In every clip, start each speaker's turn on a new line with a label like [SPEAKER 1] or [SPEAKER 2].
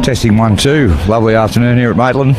[SPEAKER 1] Testing 1, 2. Lovely afternoon here at Maitland.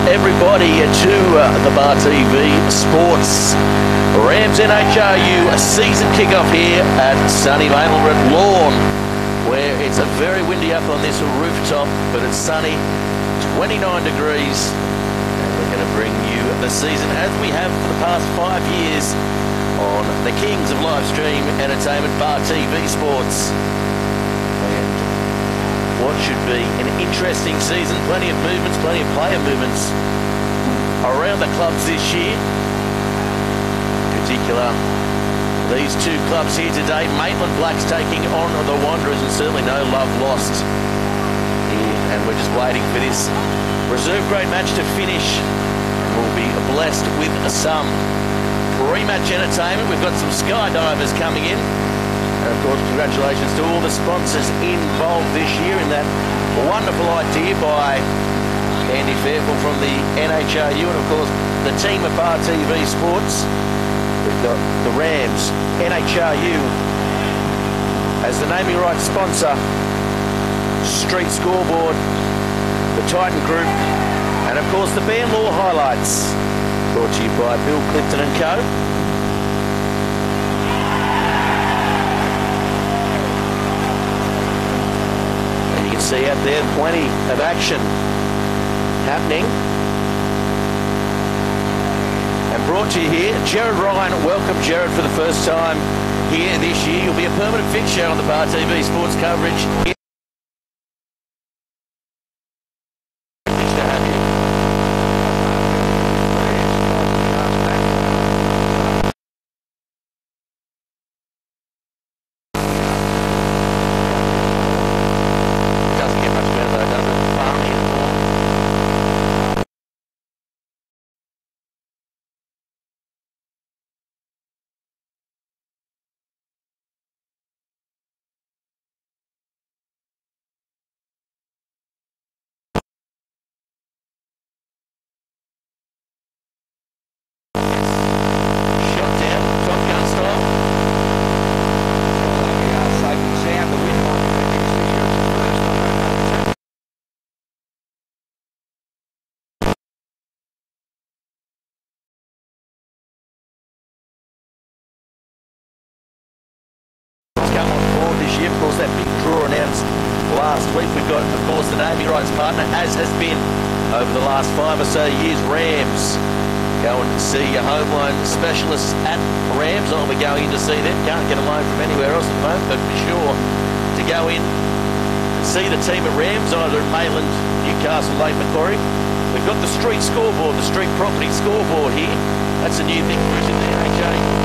[SPEAKER 2] Everybody to the Bar TV Sports Rams NHRU season kickoff here at sunny Maitland Lawn, where it's a very windy up on this rooftop, but it's sunny, 29 degrees, and we're going to bring you the season as we have for the past 5 years on the Kings of Live Stream Entertainment, Bar TV Sports. And what should be an interesting season, plenty of movements, plenty of player movements around the clubs this year. In particular, these two clubs here today, Maitland Blacks taking on the Wanderers, and certainly no love lost here. And we're just waiting for this reserve grade match to finish. And we'll be blessed with some pre-match entertainment. We've got some skydivers coming in. And of course, congratulations to all the sponsors involved this year in that wonderful idea by Andy Fairfield from the NHRU, and of course the team at Bar TV Sports. We've got the Rams, NHRU as the naming rights sponsor, Street Scoreboard, the Titan Group, and of course the Banlaw Highlights, brought to you by Bill Clifton and Co. And you can see out there plenty of action happening. And brought to you here, Jared Ryan. Welcome, Jared, for the first time here this year. You'll be a permanent fixture on the Bar TV Sports coverage. Pleased to have you. It doesn't get much better though, does it? Farming and form. Come on board this year. Of course, that big draw announced last week. We've got, of course, the naming rights partner, as has been over the last 5 or so years, Rams. Go and see your home loan specialists at Rams. I'll be going in to see them. Can't get a loan from anywhere else at the moment, but be sure to go in and see the team at Rams, either at Maitland, Newcastle, Lake Macquarie. We've got the street scoreboard, the street property scoreboard here. That's a new thing for us in the NHRU.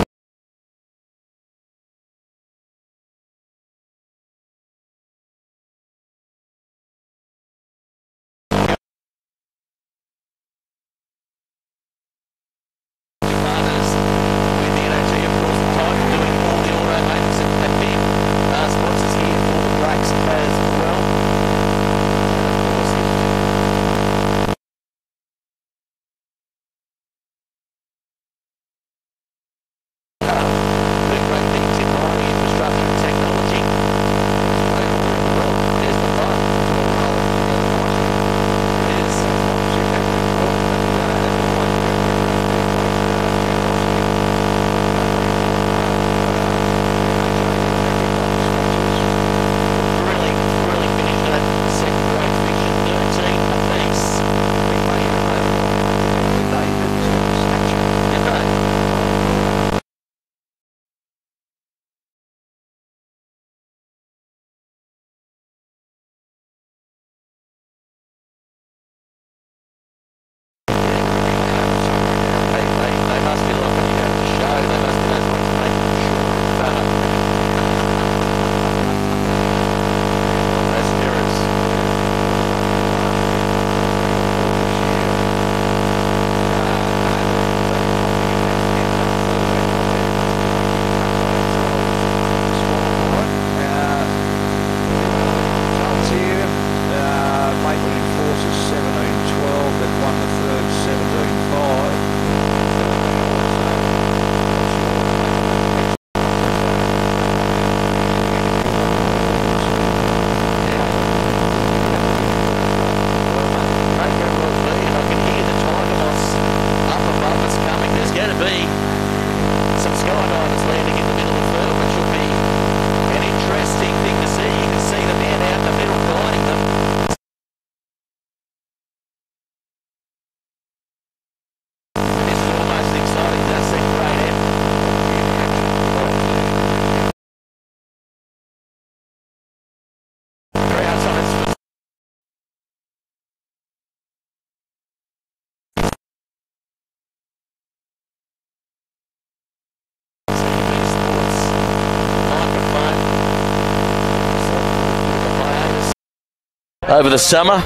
[SPEAKER 2] over the summer.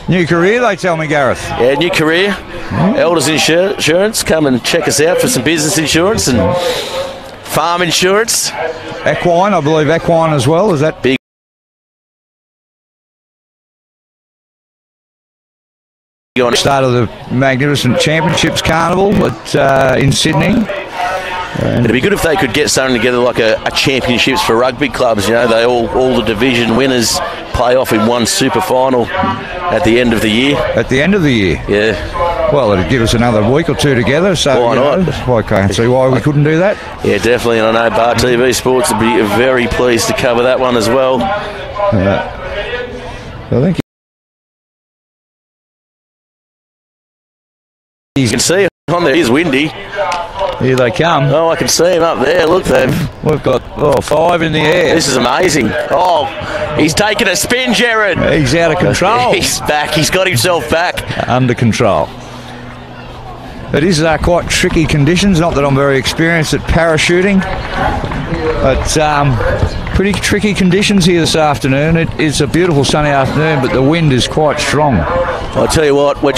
[SPEAKER 1] New career, they tell me, Gareth.
[SPEAKER 2] Yeah, new career. Elders Insurance, come and check us out for some business insurance and farm insurance.
[SPEAKER 1] Equine, I believe equine as well. Is that
[SPEAKER 2] big?
[SPEAKER 1] Start of the magnificent Championships Carnival in Sydney.
[SPEAKER 2] It'd be good if they could get something together like a championships for rugby clubs. You know, they all the division winners play off in one super final at the end of the year.
[SPEAKER 1] At the end of the year?
[SPEAKER 2] Yeah.
[SPEAKER 1] Well, it'd give us another week or two together. So
[SPEAKER 2] why not?
[SPEAKER 1] I can't see why we couldn't do that.
[SPEAKER 2] Yeah, definitely. And I know Bar TV Sports would be very pleased to cover that one as well.
[SPEAKER 1] I think
[SPEAKER 2] you can see it on there. He's windy.
[SPEAKER 1] Here they come.
[SPEAKER 2] Oh, I can see him up there. Look,
[SPEAKER 1] we've got 5 in the air.
[SPEAKER 2] This is amazing. Oh, he's taking a spin, Jared.
[SPEAKER 1] He's out of control.
[SPEAKER 2] He's back. He's got himself back.
[SPEAKER 1] Under control. It is quite tricky conditions. Not that I'm very experienced at parachuting, but pretty tricky conditions here this afternoon. It's a beautiful sunny afternoon, but the wind is quite strong.
[SPEAKER 2] I'll tell you what, we're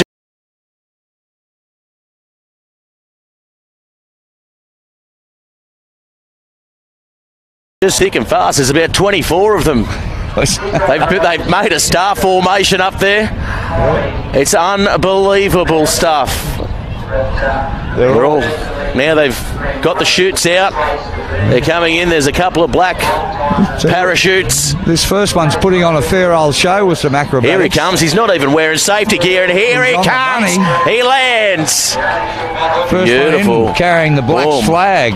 [SPEAKER 2] just thick and fast. There's about 24 of them. They've made a star formation up there. It's unbelievable stuff. They're all now they've got the chutes out. They're coming in. There's a couple of black parachutes.
[SPEAKER 1] This first one's putting on a fair old show with some acrobatics.
[SPEAKER 2] Here he comes. He's not even wearing safety gear, and here he comes. He lands.
[SPEAKER 1] First
[SPEAKER 2] beautiful.
[SPEAKER 1] One in, carrying the black flag.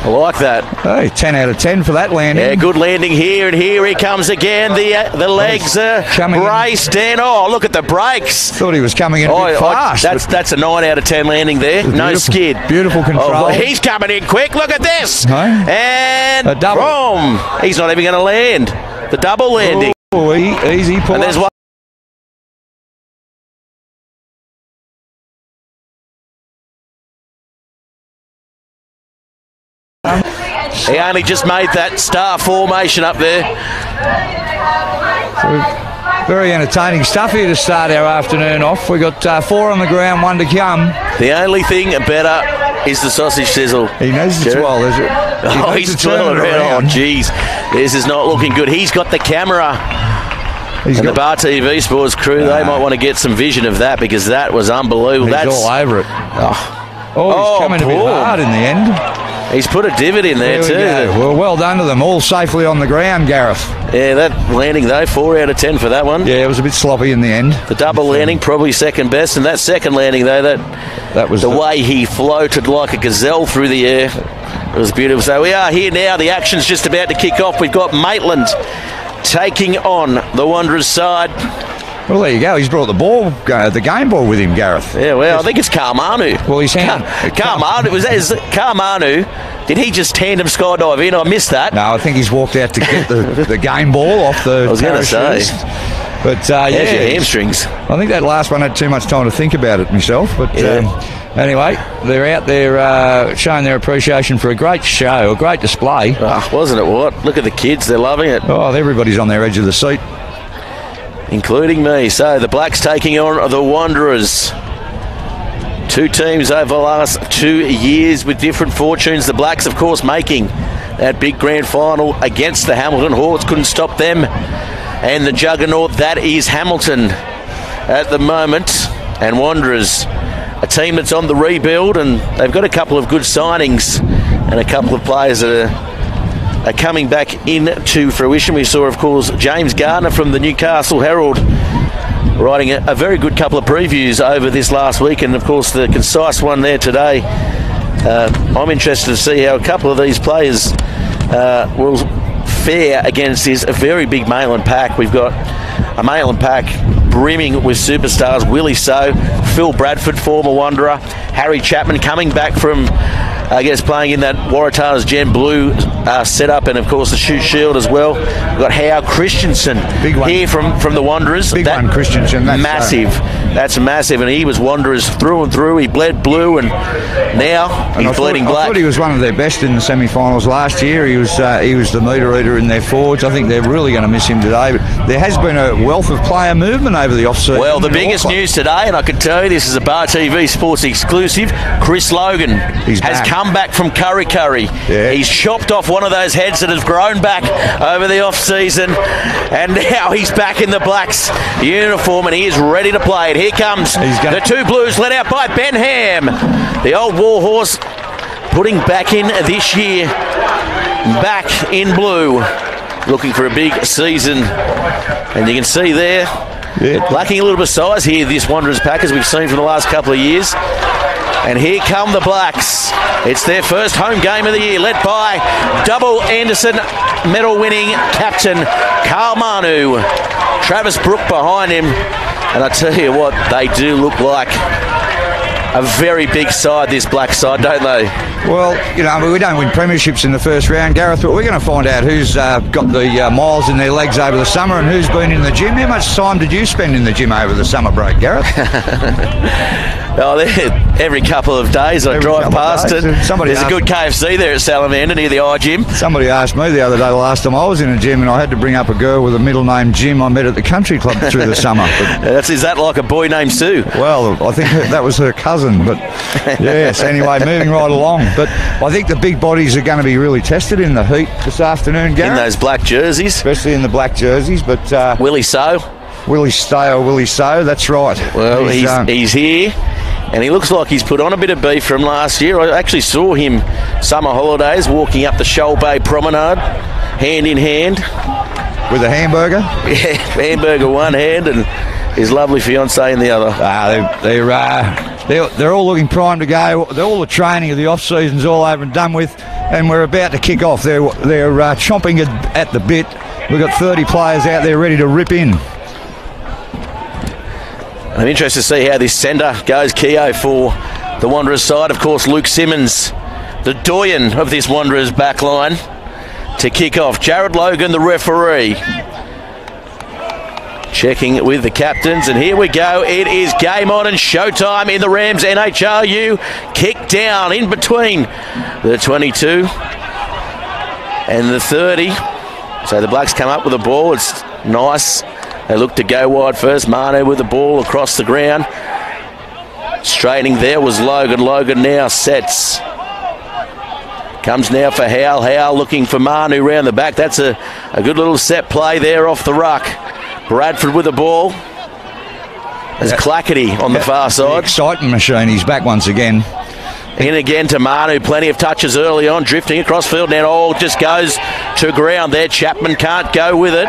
[SPEAKER 2] I like that.
[SPEAKER 1] Hey, 10 out of 10 for that landing.
[SPEAKER 2] Yeah, good landing here, and here he comes again. The legs are braced in. Oh, look at the brakes.
[SPEAKER 1] Thought he was coming in a bit fast.
[SPEAKER 2] That's a 9 out of 10 landing there. No skid.
[SPEAKER 1] Beautiful control.
[SPEAKER 2] Oh, he's coming in quick. Look at this.
[SPEAKER 1] No?
[SPEAKER 2] And
[SPEAKER 1] a double.
[SPEAKER 2] Boom. He's not even going to land. The double landing.
[SPEAKER 1] Oh, easy pull.
[SPEAKER 2] And there's one. He only just made that star formation up there.
[SPEAKER 1] So very entertaining stuff here to start our afternoon off. We've got 4 on the ground, 1 to come.
[SPEAKER 2] The only thing better is the sausage sizzle.
[SPEAKER 1] He knows it's well, is it?
[SPEAKER 2] He's twirling around. Oh, geez. This is not looking good. He's got the camera. The Bar TV Sports crew, they might want to get some vision of that because that was unbelievable.
[SPEAKER 1] He's all over it. He's coming a bit hard in the end.
[SPEAKER 2] He's put a divot in there too.
[SPEAKER 1] Well done to them. All safely on the ground, Gareth.
[SPEAKER 2] Yeah, that landing though, 4 out of 10 for that one.
[SPEAKER 1] Yeah, it was a bit sloppy in the end.
[SPEAKER 2] The double landing, probably second best. And that second landing though, that was the way he floated like a gazelle through the air. It was beautiful. So we are here now. The action's just about to kick off. We've got Maitland taking on the Wanderers side.
[SPEAKER 1] Well, there you go. He's brought the game ball with him, Gareth.
[SPEAKER 2] Yeah, well, I think it's Karmanu.
[SPEAKER 1] Well, he's
[SPEAKER 2] Karmanu. Did he just tandem skydive in? I missed that.
[SPEAKER 1] No, I think he's walked out to get the game ball off the.
[SPEAKER 2] I was going to say.
[SPEAKER 1] But
[SPEAKER 2] yeah, your hamstrings.
[SPEAKER 1] I think that last one had too much time to think about it myself. But anyway, they're out there showing their appreciation for a great show, a great display.
[SPEAKER 2] Oh, wasn't it what? Look at the kids. They're loving it.
[SPEAKER 1] Oh, everybody's on their edge of the seat.
[SPEAKER 2] Including me. So the Blacks taking on the Wanderers. 2 teams over the last 2 years with different fortunes. The Blacks, of course, making that big grand final against the Hamilton Hawks. Couldn't stop them. And the juggernaut, that is Hamilton at the moment. And Wanderers, a team that's on the rebuild, and they've got a couple of good signings and a couple of players that are coming back into fruition. We saw, of course, James Gardner from the Newcastle Herald writing a very good couple of previews over this last week, and of course the concise one there today. I'm interested to see how a couple of these players will fare against this very big Maitland pack. We've got a Maitland pack brimming with superstars. Willie So, Phil Bradford, former Wanderer, Harry Chapman coming back from, I guess, playing in that Waratahs Gen Blue set up, and of course the shoot shield as well. We've got Howe Christensen here from the Wanderers.
[SPEAKER 1] Big one, Christensen. That's
[SPEAKER 2] massive. That's massive, and he was Wanderers through and through. He bled blue, and now he's bleeding black.
[SPEAKER 1] I thought he was one of their best in the semi-finals last year. He was the meter eater in their forwards. I think they're really going to miss him today. But there has been a wealth of player movement over the off-season.
[SPEAKER 2] Well, the biggest news today, and I can tell you this is a Bar TV Sports exclusive, Chris Logan has come back from Curry. Yeah. He's chopped off one of those heads that has grown back over the off-season, and now he's back in the Blacks uniform, and he is ready to play it. Here comes the two Blues, led out by Ben Ham, the old warhorse, putting back in this year, back in blue, looking for a big season. And you can see there, lacking a little bit of size here, this Wanderers pack, as we've seen from the last couple of years. And here come the Blacks. It's their first home game of the year, led by double Anderson medal-winning captain Karl Manu. Travis Brooke behind him. And I tell you what, they do look like a very big side, this Black side, don't they?
[SPEAKER 1] Well, you know, we don't win premierships in the first round, Gareth, but we're going to find out who's got the miles in their legs over the summer and who's been in the gym. How much time did you spend in the gym over the summer break, Gareth?
[SPEAKER 2] Oh, every couple of days I drive past it. There's a good KFC there at Salamander near the I Gym.
[SPEAKER 1] Somebody asked me the other day, the last time I was in a gym, and I had to bring up a girl with a middle name Jim I met at the country club through the summer.
[SPEAKER 2] Is that like a boy named Sue?
[SPEAKER 1] Well, I think that was her cousin, but yes, anyway, moving right along. But I think the big bodies are going to be really tested in the heat this afternoon, Gareth.
[SPEAKER 2] In those black jerseys.
[SPEAKER 1] Especially in the black jerseys, but...
[SPEAKER 2] Willie So,
[SPEAKER 1] that's right.
[SPEAKER 2] Well, he's here. And he looks like he's put on a bit of beef from last year. I actually saw him summer holidays walking up the Shoal Bay Promenade, hand in hand.
[SPEAKER 1] With a hamburger?
[SPEAKER 2] Yeah, hamburger one hand and his lovely fiancée in the other.
[SPEAKER 1] They're all looking primed to go. All the training of the off-season's all over and done with, and we're about to kick off. They're chomping at the bit. We've got 30 players out there ready to rip in.
[SPEAKER 2] I'm interested to see how this centre goes, Keogh, for the Wanderers side. Of course, Luke Simmons, the doyen of this Wanderers back line, to kick off. Jared Logan, the referee, checking with the captains. And here we go. It is game on and showtime in the Rams NHRU. Kick down in between the 22 and the 30. So the Blacks come up with the ball. It's nice. They look to go wide first. Manu with the ball across the ground. Straightening there was Logan. Logan now sets. Comes now for Howe. Howe looking for Manu round the back. That's a good little set play there off the ruck. Bradford with the ball. There's Clackety on the far side.
[SPEAKER 1] The exciting machine. He's back once again.
[SPEAKER 2] In again to Manu. Plenty of touches early on. Drifting across field. Now all just goes to ground there. Chapman can't go with it.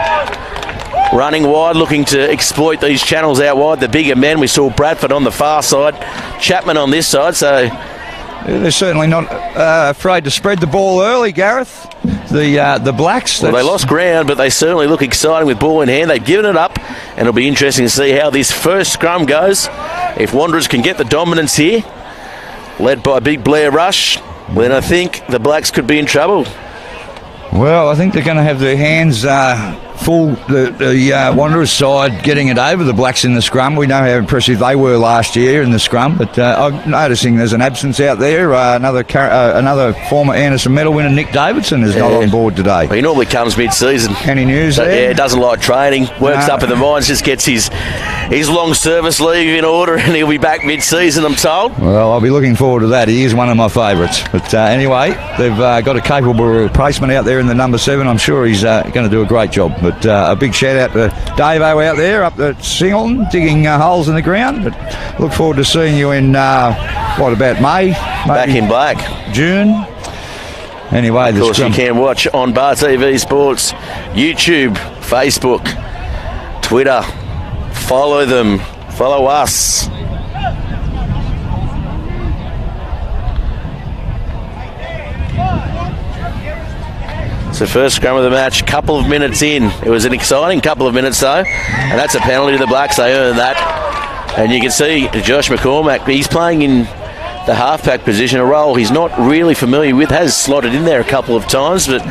[SPEAKER 2] Running wide, looking to exploit these channels out wide. The bigger men. We saw Bradford on the far side, Chapman on this side. So
[SPEAKER 1] they're certainly not afraid to spread the ball early, Gareth. The Blacks.
[SPEAKER 2] Well, they lost ground, but they certainly look exciting with ball in hand. They've given it up, and it'll be interesting to see how this first scrum goes. If Wanderers can get the dominance here, led by Big Blair Rush, then I think the Blacks could be in trouble.
[SPEAKER 1] Well, I think they're going to have their hands full, the Wanderers side getting it over the Blacks in the scrum. We know how impressive they were last year in the scrum, but I'm noticing there's an absence out there. Another former Anderson medal winner, Nick Davidson, is not on board today.
[SPEAKER 2] Well, he normally comes mid-season.
[SPEAKER 1] Any news there?
[SPEAKER 2] Yeah, doesn't like training, works up in the mines, just gets his long service leave in order, and he'll be back mid-season, I'm told.
[SPEAKER 1] Well, I'll be looking forward to that. He is one of my favourites. But anyway, they've got a capable replacement out there in the number 7. I'm sure he's going to do a great job. But a big shout out to Davo out there up at Singleton, digging holes in the ground. But look forward to seeing you in, what about May?
[SPEAKER 2] Back in black.
[SPEAKER 1] June. Anyway,
[SPEAKER 2] of course, you can watch on Bar TV Sports, YouTube, Facebook, Twitter. Follow them. Follow us. It's the first scrum of the match, couple of minutes in. It was an exciting couple of minutes though, and that's a penalty to the Blacks. They earned that. And you can see Josh McCormack, he's playing in the halfback position, a role he's not really familiar with, has slotted in there a couple of times, but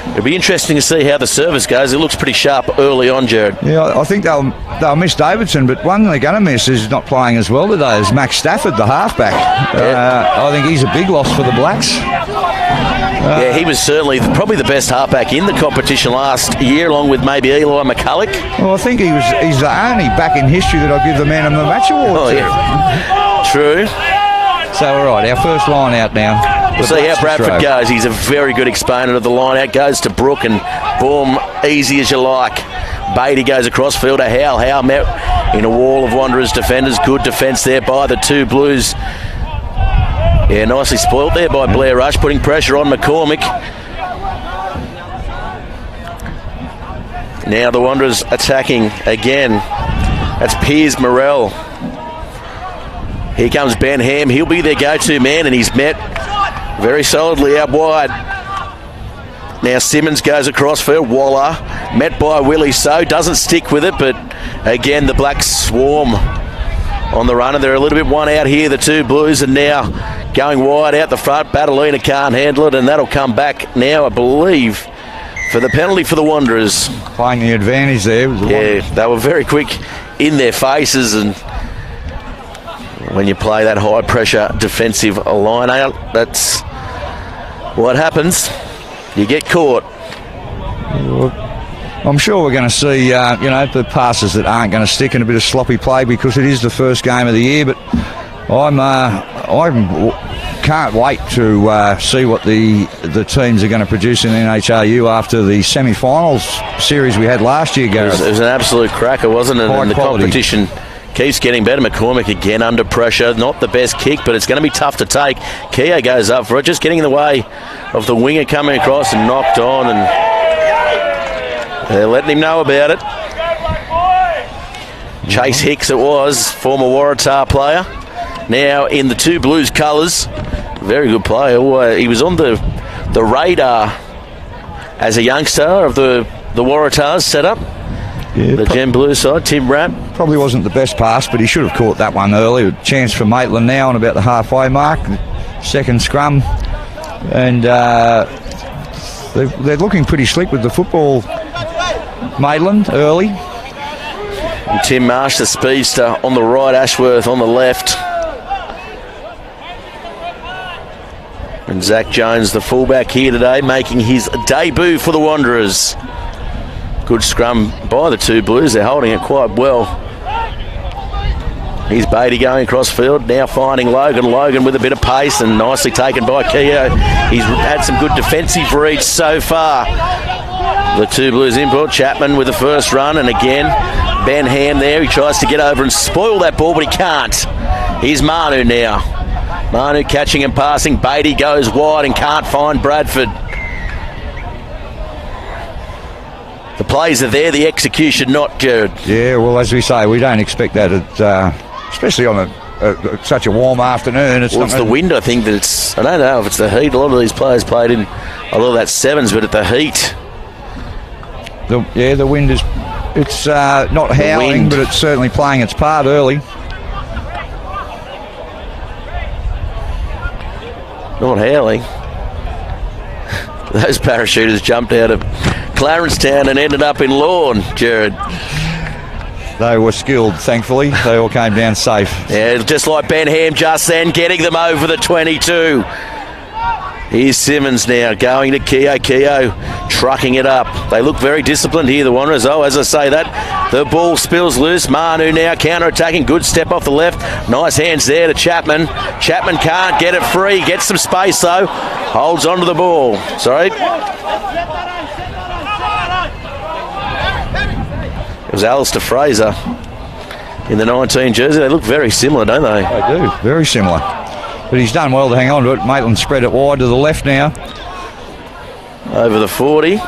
[SPEAKER 2] it'll be interesting to see how the service goes. It looks pretty sharp early on, Jared.
[SPEAKER 1] Yeah, I think they'll miss Davidson, but one they're going to miss is not playing as well today is Max Stafford, the halfback. I think he's a big loss for the Blacks.
[SPEAKER 2] Yeah, he was certainly probably the best halfback in the competition last year, along with maybe Eli McCulloch.
[SPEAKER 1] Well, I think he's the only back in history that I'll give the Man of the Match award to.
[SPEAKER 2] Yeah. True.
[SPEAKER 1] So, all right, our first line out now.
[SPEAKER 2] We'll see how Bradford goes. He's a very good exponent of the line out. Goes to Brook and boom, easy as you like. Beatty goes across field to Howe. Howe met in a wall of Wanderers defenders. Good defence there by the two Blues. Yeah, nicely spoilt there by Blair Rush, putting pressure on McCormick. Now the Wanderers attacking again. That's Piers Morrell. Here comes Ben Ham. He'll be their go-to man, and he's met very solidly out wide. Now Simmons goes across for Waller. Met by Willie So. Doesn't stick with it, but again, the Blacks swarm on the run, and they're a little bit one out here, the two Blues, and now going wide out the front. Batalina can't handle it, and that'll come back now, I believe, for the penalty for the Wanderers.
[SPEAKER 1] Playing the advantage there.
[SPEAKER 2] Yeah, they were very quick in their faces, and when you play that high pressure defensive line out, that's what happens. You get caught.
[SPEAKER 1] I'm sure we're going to see, the passes that aren't going to stick and a bit of sloppy play because it is the first game of the year. But I can't wait to see what the teams are going to produce in NHRU after the semi-finals series we had last year, Gareth.
[SPEAKER 2] It was an absolute cracker, wasn't it? And the competition keeps getting better. McCormick again under pressure. Not the best kick, but it's going to be tough to take. Keogh goes up for it, just getting in the way of the winger coming across and knocked on, and they're letting him know about it. Chase Hicks it was, former Waratah player. Now in the two Blues colours. Very good player. He was on the radar as a youngster of the Waratahs setup. Yeah, the Gem Blue side, Tim Rapp.
[SPEAKER 1] Probably wasn't the best pass, but he should have caught that one early. A chance for Maitland now on about the halfway mark. Second scrum. And they're looking pretty slick with the football. Maitland early.
[SPEAKER 2] And Tim Marsh, the speedster, on the right, Ashworth on the left. And Zach Jones, the fullback here today, making his debut for the Wanderers. Good scrum by the two Blues. They're holding it quite well. Here's Beatty going across field, now finding Logan. Logan with a bit of pace and nicely taken by Keogh. He's had some good defensive reads so far. The two Blues input. Chapman with the first run, and again, Ben Ham there. He tries to get over and spoil that ball, but he can't. Here's Manu now. Manu catching and passing. Beatty goes wide and can't find Bradford. The plays are there, the execution not, Jared.
[SPEAKER 1] Yeah, well, as we say, we don't expect that, especially on such a warm afternoon.
[SPEAKER 2] It's the wind, I think, I don't know if it's the heat. A lot of these players played in a lot of that sevens, but at the heat.
[SPEAKER 1] The wind is, it's not howling, but it's certainly playing its part early.
[SPEAKER 2] Not howling. Those parachuters jumped out of Clarencetown and ended up in Lorne, Jared.
[SPEAKER 1] They were skilled, thankfully. They all came down safe.
[SPEAKER 2] Yeah, just like Ben Ham just then, getting them over the 22. Here's Simmons now, going to Keogh. Keogh trucking it up. They look very disciplined here, the Wanderers. Oh, as I say that, the ball spills loose. Manu now counter-attacking. Good step off the left. Nice hands there to Chapman. Chapman can't get it free. Gets some space, though. Holds onto the ball. Sorry. It was Alistair Fraser in the 19 jersey. They look very similar, don't they?
[SPEAKER 1] They do, very similar. But he's done well to hang on to it. Maitland spread it wide to the left now.
[SPEAKER 2] Over the 40.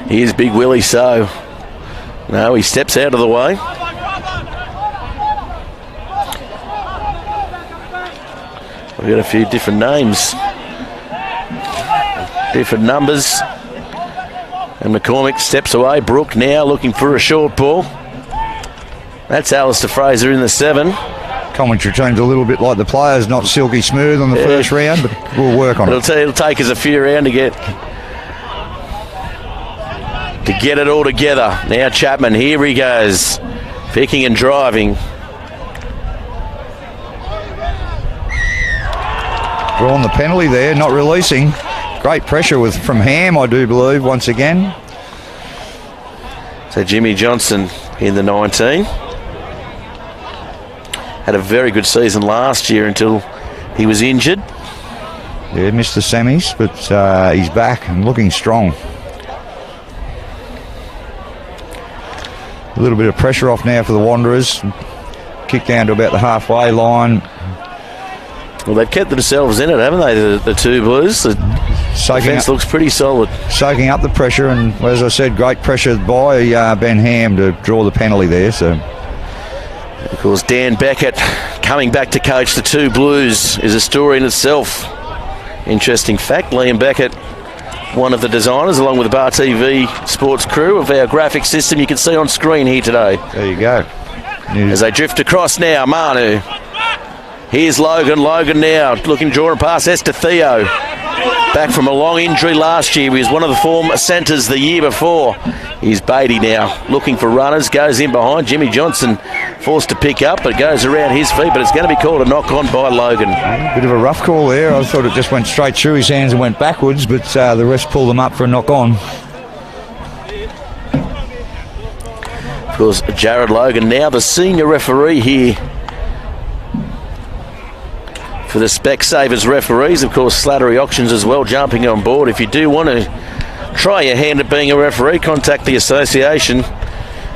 [SPEAKER 2] Here's Big Willie So. No, he steps out of the way. We've got a few different names. Different numbers. And McCormick steps away. Brook now looking for a short ball. That's Alistair Fraser in the 7.
[SPEAKER 1] commentary team's a little bit like the players, not silky smooth on the first round, but we'll work on it.
[SPEAKER 2] It'll take us a few rounds to get it all together. Now Chapman, here he goes, picking and driving.
[SPEAKER 1] Drawn the penalty there, not releasing. Great pressure from Ham, I do believe, once again.
[SPEAKER 2] So Jimmy Johnson in the 19. Had a very good season last year until he was injured.
[SPEAKER 1] Yeah, missed the semis, but he's back and looking strong. A little bit of pressure off now for the Wanderers. Kick down to about the halfway line.
[SPEAKER 2] Well, they've kept themselves in it, haven't they, the two Blues? The defence looks pretty solid.
[SPEAKER 1] Soaking up the pressure, and as I said, great pressure by Ben Ham to draw the penalty there. So,
[SPEAKER 2] of course, Dan Beckett coming back to coach the two Blues is a story in itself. Interesting fact, Liam Beckett, one of the designers, along with the Bar TV sports crew, of our graphic system you can see on screen here today.
[SPEAKER 1] There you go.
[SPEAKER 2] As they drift across now, Manu. Here's Logan. Logan now looking, drawing past Esther Theo. Back from a long injury last year. He was one of the former centres the year before. Here's Beatty now looking for runners. Goes in behind. Jimmy Johnson forced to pick up, but goes around his feet. But it's going to be called a knock-on by Logan.
[SPEAKER 1] Bit of a rough call there. I thought it just went straight through his hands and went backwards, but the rest pulled them up for a knock-on.
[SPEAKER 2] Of course, Jared Logan now the senior referee here for the Specsavers referees. Of course, Slattery Auctions as well jumping on board. If you do want to try your hand at being a referee, contact the association.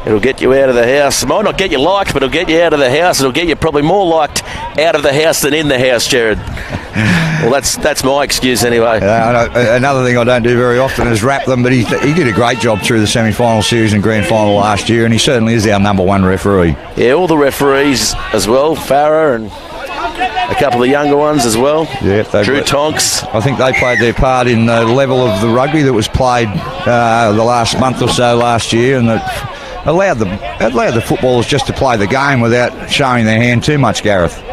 [SPEAKER 2] It'll get you out of the house. It might not get you liked, but it'll get you out of the house. It'll get you probably more liked out of the house than in the house, Jared. Well, that's my excuse anyway.
[SPEAKER 1] Another thing I don't do very often is wrap them, but he did a great job through the semi-final series and grand final last year, and he certainly is our number one referee.
[SPEAKER 2] Yeah, all the referees as well, Farah and a couple of younger ones as well. Yeah, Drew Tonks.
[SPEAKER 1] I think they played their part in the level of the rugby that was played the last month or so last year, and that allowed the footballers just to play the game without showing their hand too much, Gareth.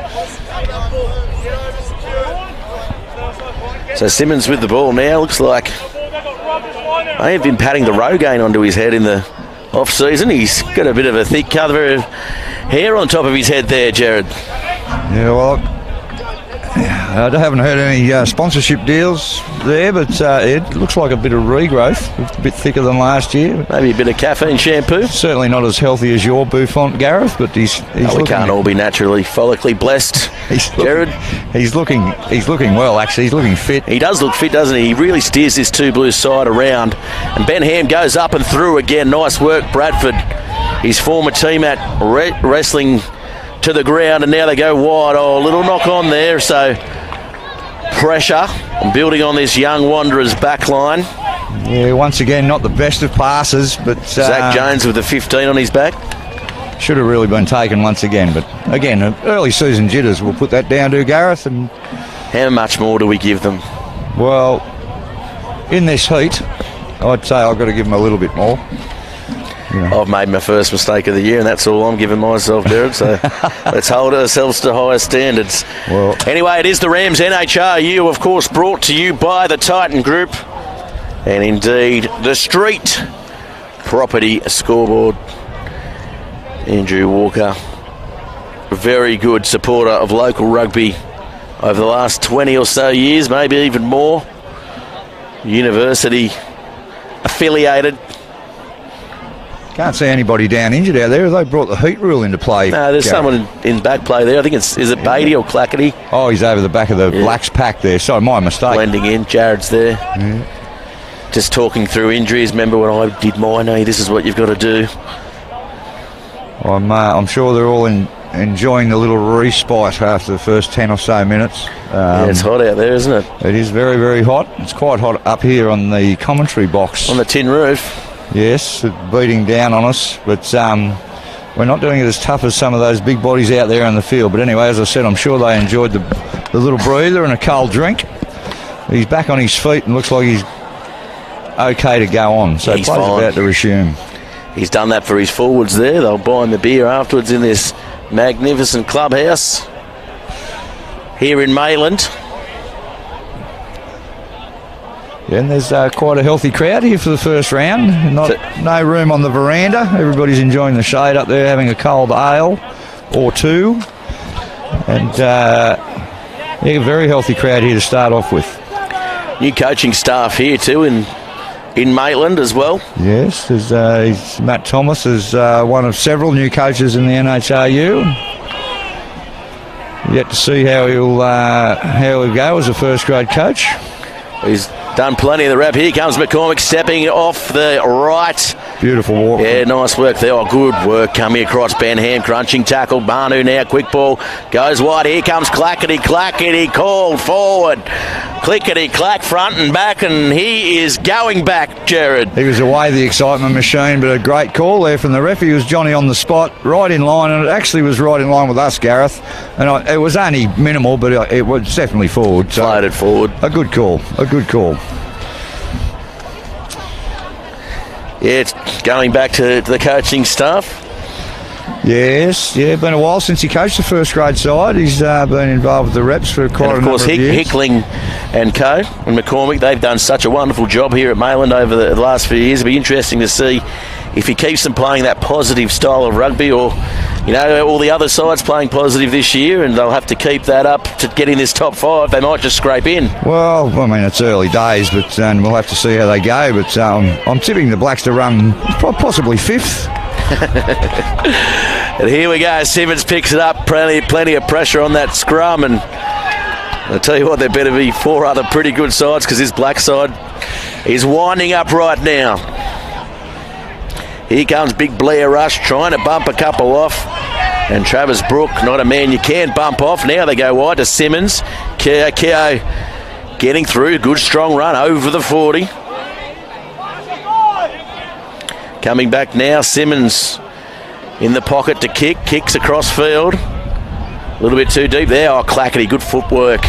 [SPEAKER 2] So Simmons with the ball now. Looks like I have been patting the Rogaine onto his head in the off-season. He's got a bit of a thick cover of hair on top of his head there, Jared.
[SPEAKER 1] Yeah, well, I haven't heard any sponsorship deals there, but it looks like a bit of regrowth, a bit thicker than last year.
[SPEAKER 2] Maybe a bit of caffeine shampoo.
[SPEAKER 1] Certainly not as healthy as your bouffant, Gareth, but he's
[SPEAKER 2] we can't all be naturally follically blessed, Jared.
[SPEAKER 1] He's looking well, actually. He's looking fit.
[SPEAKER 2] He does look fit, doesn't he? He really steers this two Blue side around. And Ben Ham goes up and through again. Nice work, Bradford. His former team at wrestling to the ground, and now they go wide. Oh, a little knock on there, so pressure building on this young Wanderers back line.
[SPEAKER 1] Yeah, once again, not the best of passes, but
[SPEAKER 2] Zach Jones with the 15 on his back.
[SPEAKER 1] Should have really been taken once again, but again, early season jitters, we'll put that down to Gareth. And
[SPEAKER 2] how much more do we give them?
[SPEAKER 1] Well, in this heat, I'd say I've got to give them a little bit more. Yeah.
[SPEAKER 2] I've made my first mistake of the year, and that's all I'm giving myself, Jared. So let's hold ourselves to higher standards.
[SPEAKER 1] Well,
[SPEAKER 2] anyway, it is the Rams NHRU, of course, brought to you by the Titan Group, and indeed the Street Property Scoreboard. Andrew Walker, very good supporter of local rugby over the last 20 or so years, maybe even more. University affiliated.
[SPEAKER 1] Can't see anybody down injured out there. They brought the heat rule into play.
[SPEAKER 2] No, there's someone in back play there. I think is it Beatty or Clackety?
[SPEAKER 1] Oh, he's over the back of the Blacks pack there. Sorry, my mistake.
[SPEAKER 2] Blending in. Jared's there. Yeah. Just talking through injuries. Remember when I did mine? Hey, this is what you've got to do.
[SPEAKER 1] I'm sure they're all enjoying the little respite after the first 10 or so minutes.
[SPEAKER 2] Yeah, it's hot out there, isn't it?
[SPEAKER 1] It is very, very hot. It's quite hot up here on the commentary box.
[SPEAKER 2] On the tin roof.
[SPEAKER 1] Yes, it's beating down on us, but we're not doing it as tough as some of those big bodies out there in the field. But anyway, as I said, I'm sure they enjoyed the little breather and a cold drink. He's back on his feet and looks like he's okay to go on. So play's about to resume.
[SPEAKER 2] He's done that for his forwards there. They'll buy him the beer afterwards in this magnificent clubhouse here in Maitland.
[SPEAKER 1] Yeah, and there's quite a healthy crowd here for the first round. No room on the veranda. Everybody's enjoying the shade up there, having a cold ale or two. And yeah, very healthy crowd here to start off with.
[SPEAKER 2] New coaching staff here too in Maitland as well.
[SPEAKER 1] Yes, there's Matt Thomas is one of several new coaches in the NHRU. Yet to see how he'll go as a first grade coach.
[SPEAKER 2] He's done plenty of the rep. Here comes McCormick stepping off the right.
[SPEAKER 1] Beautiful walk.
[SPEAKER 2] Yeah, nice work there. Oh, good work coming across Ben Ham. Crunching tackle. Manu now. Quick ball. Goes wide. Here comes Clackety. Clackety called forward. Clickety clack front and back. And he is going back, Jared.
[SPEAKER 1] He was away the excitement machine, but a great call there from the ref. He was Johnny on the spot, right in line. And it actually was right in line with us, Gareth. And it was only minimal, but it was definitely forward. So
[SPEAKER 2] floated forward.
[SPEAKER 1] A good call. A good call.
[SPEAKER 2] Yeah, it's going back to the coaching staff.
[SPEAKER 1] Yes, yeah, been a while since he coached the first grade side. He's been involved with the reps for quite a number of years.
[SPEAKER 2] Hickling and co and McCormick, they've done such a wonderful job here at Maitland over the last few years. It'll be interesting to see if he keeps them playing that positive style of rugby, or all the other sides playing positive this year, and they'll have to keep that up to get in this top 5. They might just scrape in.
[SPEAKER 1] Well, I mean, it's early days, but we'll have to see how they go. But I'm tipping the Blacks to run possibly 5th.
[SPEAKER 2] And here we go. Simmons picks it up. Plenty of pressure on that scrum, and I'll tell you what, there better be 4 other pretty good sides, because this Black side is winding up right now. Here comes Big Blair Rush trying to bump a couple off. And Travis Brook, not a man you can bump off. Now they go wide to Simmons. Keo getting through. Good strong run over the 40. Coming back now, Simmons in the pocket to kick. Kicks across field. A little bit too deep there. Oh, Clackety, good footwork.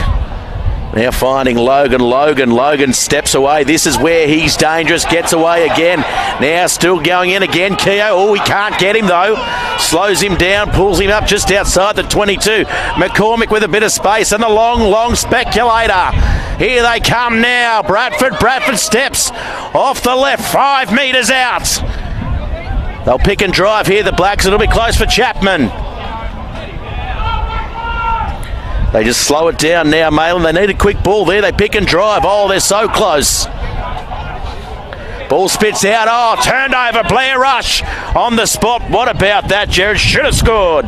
[SPEAKER 2] Now finding Logan. Logan steps away. This is where he's dangerous. Gets away again. Now still going in again. Keo. Oh, he can't get him though. Slows him down. Pulls him up just outside the 22. McCormick with a bit of space. And the long speculator. Here they come now. Bradford steps off the left. 5 metres out. They'll pick and drive here. The Blacks. A little bit close for Chapman. They just slow it down now, Maitland. They need a quick ball there. They pick and drive. Oh, they're so close. Ball spits out. Oh, turned over. Blair Rush on the spot. What about that, Jared? Should have scored.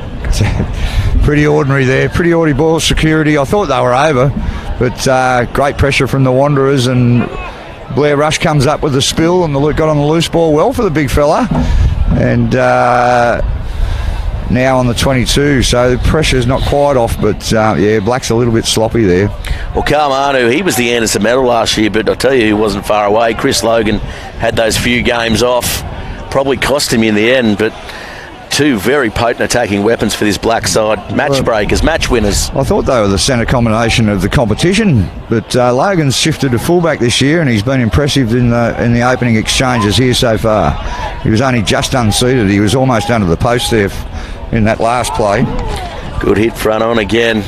[SPEAKER 1] Pretty ordinary there. Pretty ordinary ball security. I thought they were over, but great pressure from the Wanderers, and Blair Rush comes up with the spill and got on the loose ball well for the big fella. And now on the 22, so the pressure's not quite off, but yeah, Black's a little bit sloppy there.
[SPEAKER 2] Well, Manu, he was the Anderson medal last year, but I'll tell you, he wasn't far away. Chris Logan had those few games off, probably cost him in the end, but 2 very potent attacking weapons for this Black side. Match breakers, match winners.
[SPEAKER 1] I thought they were the centre combination of the competition, but Logan's shifted to fullback this year, and he's been impressive in the opening exchanges here so far. He was only just unseated. He was almost under the post there in that last play.
[SPEAKER 2] Good hit front on again.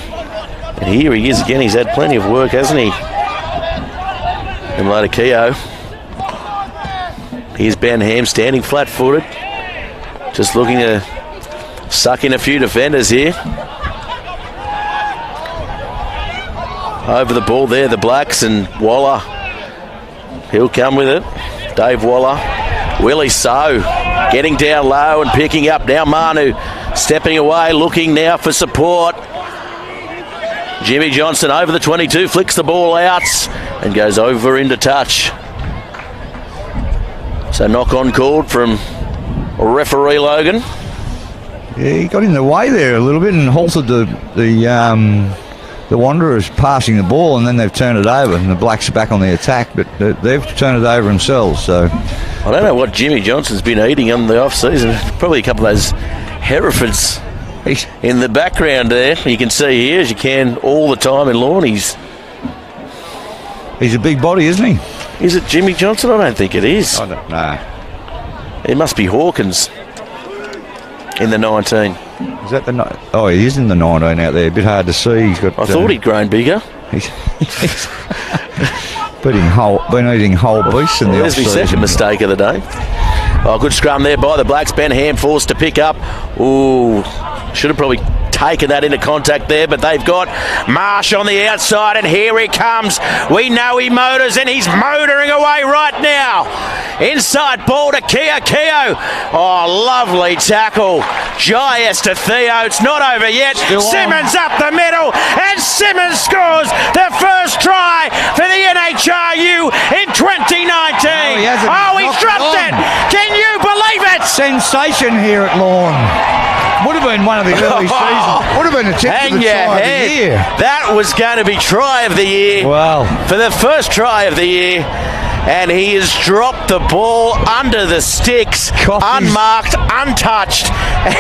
[SPEAKER 2] And here he is again. He's had plenty of work, hasn't he? And Keo. Here's Ben Ham standing flat-footed. Just looking to suck in a few defenders here. Over the ball there, the Blacks, and Waller. He'll come with it. Dave Waller. Willie So getting down low and picking up. Now Manu stepping away, looking now for support. Jimmy Johnson over the 22, flicks the ball out and goes over into touch. So knock on called from referee Logan.
[SPEAKER 1] Yeah, he got in the way there a little bit and halted the Wanderers passing the ball, and then they've turned it over, and the Blacks are back on the attack, but they've turned it over themselves. So
[SPEAKER 2] I don't know what Jimmy Johnson's been eating on the off-season. Probably a couple of those Herefords in the background there. You can see here, as you can, all the time in lawn. He's
[SPEAKER 1] a big body, isn't he?
[SPEAKER 2] Is it Jimmy Johnson? I don't think it is.
[SPEAKER 1] I don't know.
[SPEAKER 2] It must be Hawkins in the 19.
[SPEAKER 1] Is Is that the... Oh, he is in the 19 out there. A bit hard to see. He's got...
[SPEAKER 2] I thought he'd grown bigger.
[SPEAKER 1] He's been eating whole beasts in the
[SPEAKER 2] There's my second mistake of the day. Oh, good scrum there by the Blacks. Ben Ham forced to pick up. Ooh, should have probably taken that into contact there, but they've got Marsh on the outside, and here he comes. We know he motors, and he's motoring away right now. Inside ball to Keogh. Oh, lovely tackle. Jai Estetheo. It's not over yet. Simmons up the middle, and Simmons scores the first try for the NHRU in 2019. He's dropped it. Can you believe it?
[SPEAKER 1] Sensation here at Lawn. Would have been one of the early seasons. Would have been a tip for the try of the year.
[SPEAKER 2] That was going to be try of the year.
[SPEAKER 1] Wow. For
[SPEAKER 2] the first try of the year. And he has dropped the ball under the sticks, unmarked, untouched.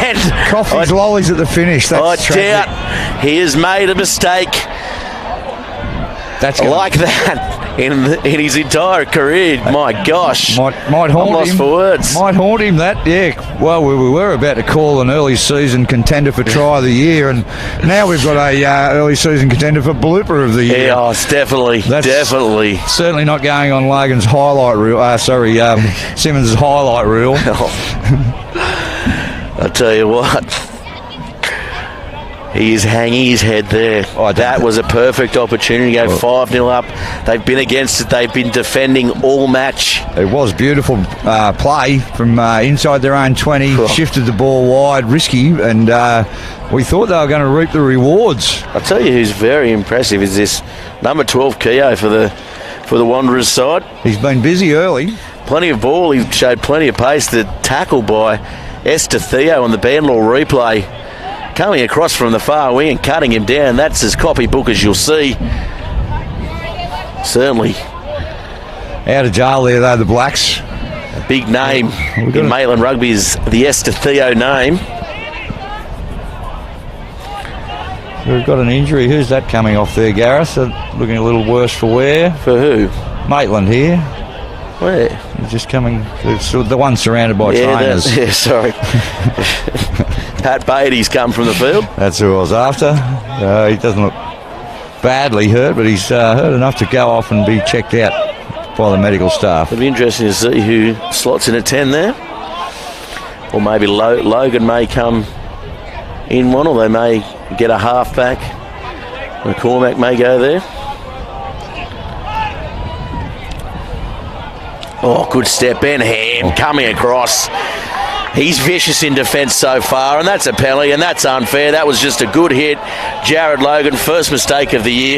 [SPEAKER 2] And
[SPEAKER 1] Coffee's lollies at the finish. That's
[SPEAKER 2] tragic. Doubt he has made a mistake like that in his entire career. My gosh.
[SPEAKER 1] Might haunt
[SPEAKER 2] I'm lost
[SPEAKER 1] him.
[SPEAKER 2] For words.
[SPEAKER 1] Might haunt him, that, yeah. Well, we were about to call an early season contender for try of the year, and now we've got a early season contender for blooper of the year.
[SPEAKER 2] Yeah, it's definitely.
[SPEAKER 1] Certainly not going on Logan's highlight reel. Simmons' highlight reel.
[SPEAKER 2] I'll tell you what. He is hanging his head there. That was a perfect opportunity to go 5-0 up. They've been against it. They've been defending all match.
[SPEAKER 1] It was beautiful play from inside their own 20. Shifted the ball wide, risky, and we thought they were going to reap the rewards.
[SPEAKER 2] I'll tell you who's very impressive is this number 12 Keogh for the Wanderers side.
[SPEAKER 1] He's been busy early.
[SPEAKER 2] Plenty of ball. He showed plenty of pace. The tackle by Estetheo on the Bandlaw replay, coming across from the far wing and cutting him down. That's as copybook as you'll see. Certainly.
[SPEAKER 1] Out of jail there, though, the Blacks.
[SPEAKER 2] A big name in Maitland Rugby is the Estetheo name.
[SPEAKER 1] We've got an injury. Who's that coming off there, Gareth? Looking a little worse for wear.
[SPEAKER 2] For who?
[SPEAKER 1] Maitland here.
[SPEAKER 2] Where?
[SPEAKER 1] He's just coming. It's the one surrounded by trainers.
[SPEAKER 2] Yeah, sorry. Pat Beatty's come from the field.
[SPEAKER 1] That's who I was after. He doesn't look badly hurt, but he's hurt enough to go off and be checked out by the medical staff.
[SPEAKER 2] It'll be interesting to see who slots in a 10 there. Or maybe Logan may come in one, or they may get a half-back. McCormack may go there. Oh, good step. Ben Ham coming across. He's vicious in defence so far, and that's a penalty, and that's unfair. That was just a good hit. Jared Logan, first mistake of the year.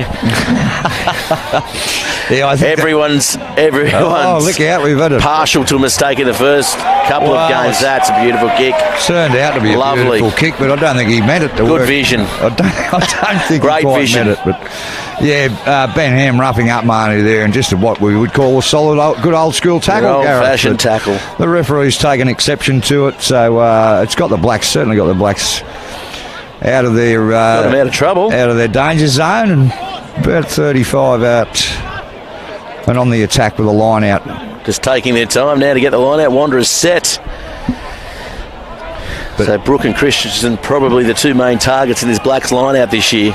[SPEAKER 1] Yeah, I think
[SPEAKER 2] everyone's
[SPEAKER 1] look out, we've had
[SPEAKER 2] partial to a mistake in the first couple of games. That's a beautiful kick.
[SPEAKER 1] Turned out to be a beautiful kick, but I don't think he meant it to work.
[SPEAKER 2] Good vision.
[SPEAKER 1] I don't think
[SPEAKER 2] Great
[SPEAKER 1] he quite
[SPEAKER 2] vision.
[SPEAKER 1] meant it, but yeah, Ben Ham roughing up Marnie there, and just what we would call a solid, good old school tackle.
[SPEAKER 2] Old-fashioned tackle.
[SPEAKER 1] The referee's taken exception to it, so it's got the Blacks, certainly got the Blacks out of their
[SPEAKER 2] got them out of trouble,
[SPEAKER 1] out of their danger zone, and about 35 out and on the attack with a line out.
[SPEAKER 2] Just taking their time now to get the line out. Wanderers set. So Brooke and Christensen probably the two main targets in this Blacks line out this year.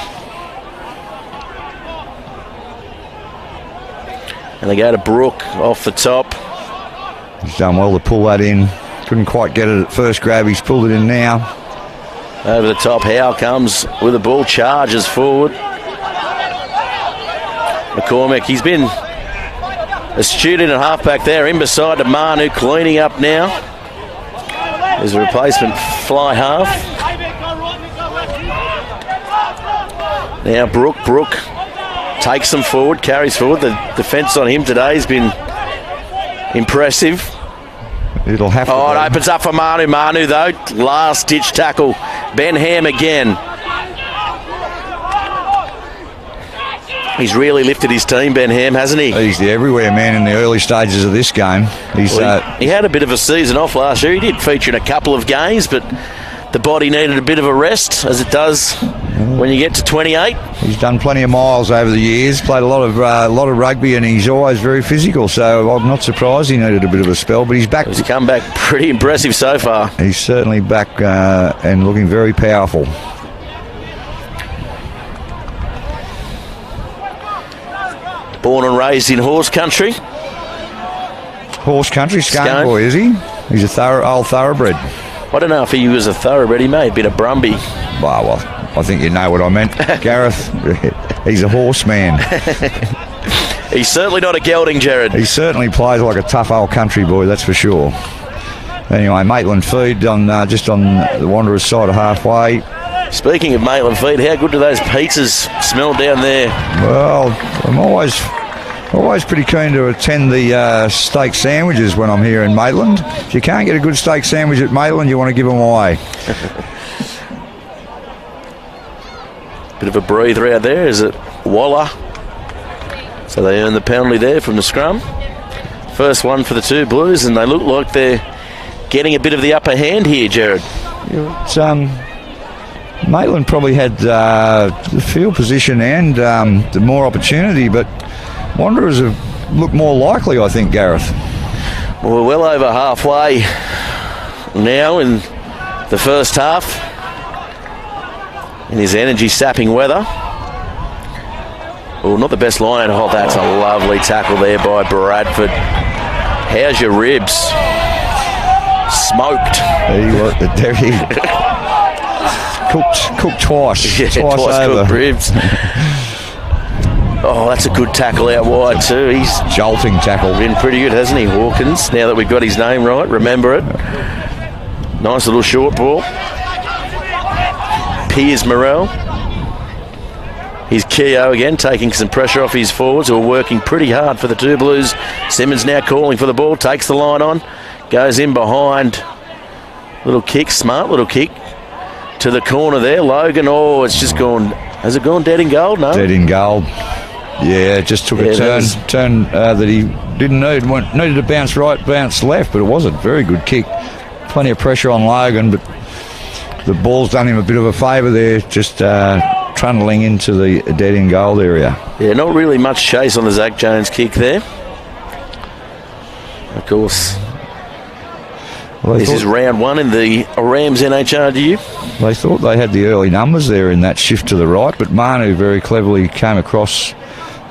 [SPEAKER 2] And they go to Brooke off the top.
[SPEAKER 1] He's done well to pull that in. Couldn't quite get it at first grab. He's pulled it in now.
[SPEAKER 2] Over the top, Howe comes with the ball, charges forward. McCormack, he's been a student at halfback there, in beside the Manu, cleaning up now. There's a replacement fly half. Now Brooke takes them forward, carries forward. The defence on him today has been impressive.
[SPEAKER 1] It'll have to
[SPEAKER 2] it opens up for Manu. Manu, though, last-ditch tackle. Ben Ham again. He's really lifted his team, Ben Ham, hasn't he?
[SPEAKER 1] He's the everywhere man in the early stages of this game.
[SPEAKER 2] He had a bit of a season off last year. He did feature in a couple of games, but the body needed a bit of a rest, as it does when you get to 28.
[SPEAKER 1] He's done plenty of miles over the years, played a lot of rugby, and he's always very physical, so I'm not surprised he needed a bit of a spell, but he's back.
[SPEAKER 2] He's come back pretty impressive so far.
[SPEAKER 1] He's certainly back and looking very powerful.
[SPEAKER 2] Born and raised in horse country.
[SPEAKER 1] Horse country, Scone boy, is he? He's a old thoroughbred.
[SPEAKER 2] I don't know if he was a thoroughbred. He may have been a Brumby.
[SPEAKER 1] Well, I think you know what I meant. Gareth, he's a horseman.
[SPEAKER 2] He's certainly not a gelding, Jared.
[SPEAKER 1] He certainly plays like a tough old country boy, that's for sure. Anyway, Maitland feed just on the Wanderers' side of halfway.
[SPEAKER 2] Speaking of Maitland feed, how good do those pizzas smell down there?
[SPEAKER 1] Well, I'm always pretty keen to attend the steak sandwiches when I'm here in Maitland. If you can't get a good steak sandwich at Maitland, you want to give them away.
[SPEAKER 2] Bit of a breather out there, is it Waller? So they earn the penalty there from the scrum. First one for the two Blues, and they look like they're getting a bit of the upper hand here, Jared.
[SPEAKER 1] Maitland probably had the field position and the more opportunity, but Wanderers have looked more likely, I think, Gareth.
[SPEAKER 2] Well, we're well over halfway now in the first half. In his energy-sapping weather. Oh, not the best line. Oh, that's a lovely tackle there by Bradford. How's your ribs? Smoked.
[SPEAKER 1] There he cooked twice.
[SPEAKER 2] Yeah, twice
[SPEAKER 1] over.
[SPEAKER 2] Cooked ribs. Oh, that's a good tackle out wide too. He's
[SPEAKER 1] jolting tackle.
[SPEAKER 2] Been pretty good, hasn't he, Hawkins? Now that we've got his name right, remember it. Nice little short ball. Piers Morrell. Here's Keogh again, taking some pressure off his forwards who are working pretty hard for the two Blues. Simmons now calling for the ball, takes the line on, goes in behind. Little kick, smart little kick to the corner there. Logan, oh, it's just gone. Has it gone dead in goal? No?
[SPEAKER 1] Dead in goal. Yeah, it just took a turn that he didn't need. Needed to bounce right, bounce left, but it was a very good kick. Plenty of pressure on Logan, but the ball's done him a bit of a favour there, just trundling into the dead in goal area.
[SPEAKER 2] Yeah, not really much chase on the Zach Jones kick there. Of course, this is round one in the Rams NHRU.
[SPEAKER 1] They thought they had the early numbers there in that shift to the right, but Manu very cleverly came across,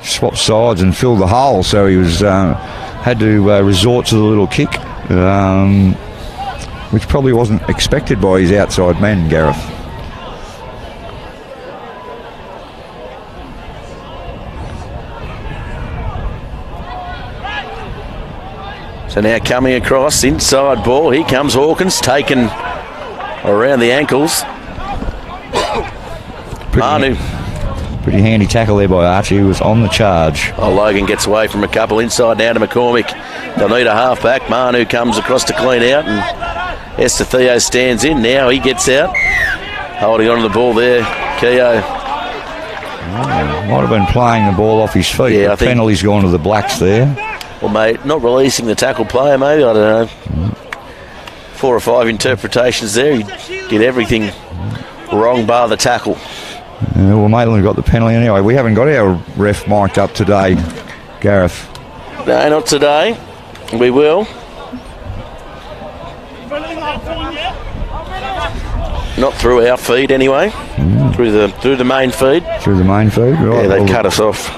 [SPEAKER 1] swapped sides and filled the hole, so he was had to resort to the little kick. Which probably wasn't expected by his outside men, Gareth.
[SPEAKER 2] So now coming across, inside ball, here comes Hawkins, taken around the ankles. Manu.
[SPEAKER 1] Pretty handy tackle there by Archie, who was on the charge.
[SPEAKER 2] Oh, Logan gets away from a couple inside now to McCormick. They'll need a half-back. Manu comes across to clean out, and Esther Theo stands in. Now he gets out. Holding on to the ball there, Keogh.
[SPEAKER 1] Might have been playing the ball off his feet. Yeah, I think penalty's gone to the Blacks there.
[SPEAKER 2] Well, mate, not releasing the tackle player, maybe, I don't know. 4 or 5 interpretations there. He did everything wrong bar the tackle.
[SPEAKER 1] Yeah, well, Maitland got the penalty anyway. We haven't got our ref mic'd up today, Gareth.
[SPEAKER 2] No, not today. We will. Not through our feed anyway. Through the main feed.
[SPEAKER 1] Through the main feed, right.
[SPEAKER 2] Yeah, they cut us off.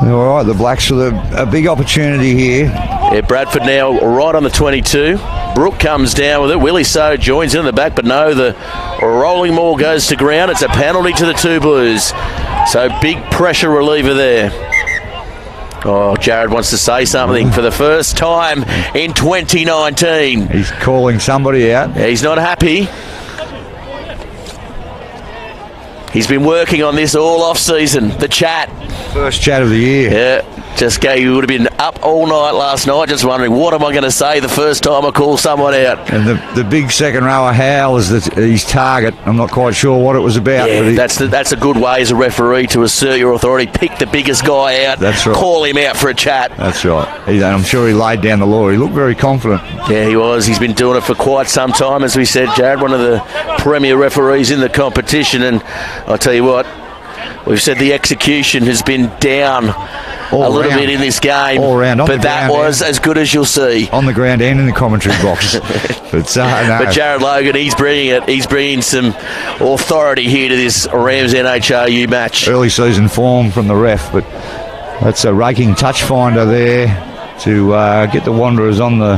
[SPEAKER 1] All right, the Blacks with a big opportunity here.
[SPEAKER 2] Yeah, Bradford now right on the 22. Brooke comes down with it. Willie So joins in the back, but no, the rolling ball goes to ground. It's a penalty to the two Blues. So big pressure reliever there. Oh, Jared wants to say something for the first time in 2019.
[SPEAKER 1] He's calling somebody out.
[SPEAKER 2] He's not happy. He's been working on this all off season. The chat.
[SPEAKER 1] First chat of the year.
[SPEAKER 2] Yeah, just go. You would have been up all night last night, just wondering what am I going to say the first time I call someone out.
[SPEAKER 1] And the big second rower howl is his target. I'm not quite sure what it was about.
[SPEAKER 2] Yeah, that's a good way as a referee to assert your authority. Pick the biggest guy out.
[SPEAKER 1] That's right.
[SPEAKER 2] Call him out for a chat.
[SPEAKER 1] That's right. I'm sure he laid down the law. He looked very confident.
[SPEAKER 2] Yeah, he was. He's been doing it for quite some time, as we said, Jared. One of the premier referees in the competition, and I'll tell you what. We've said the execution has been down a little bit in this game,
[SPEAKER 1] all around,
[SPEAKER 2] but that was as good as you'll see.
[SPEAKER 1] On the ground and in the commentary box. But
[SPEAKER 2] Jared Logan, he's bringing it. He's bringing some authority here to this Rams NHRU match.
[SPEAKER 1] Early season form from the ref, but that's a raking touch finder there to get the Wanderers on the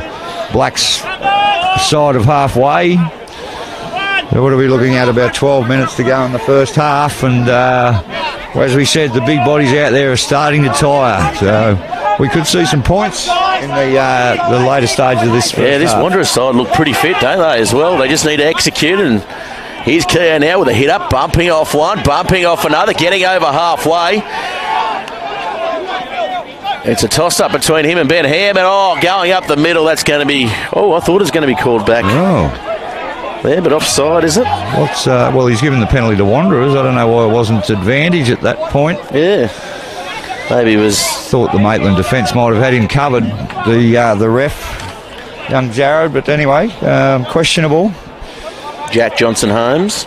[SPEAKER 1] Blacks' side of halfway. What are we looking at? About 12 minutes to go in the first half, and as we said, the big bodies out there are starting to tire. So we could see some points in the later stage of this.
[SPEAKER 2] Yeah, this Wanderers side look pretty fit, don't they? As well, they just need to execute. And here's Keogh now with a hit up, bumping off one, bumping off another, getting over halfway. It's a toss-up between him and Ben Ham, and going up the middle. That's going to be. Oh, I thought it was going to be called back.
[SPEAKER 1] Oh.
[SPEAKER 2] There, but offside, is it?
[SPEAKER 1] Well, he's given the penalty to Wanderers. I don't know why it wasn't advantage at that point.
[SPEAKER 2] Yeah. Maybe it was...
[SPEAKER 1] Thought the Maitland defence might have had him covered, the ref, young Jared, but anyway, questionable.
[SPEAKER 2] Jack Johnson-Holmes.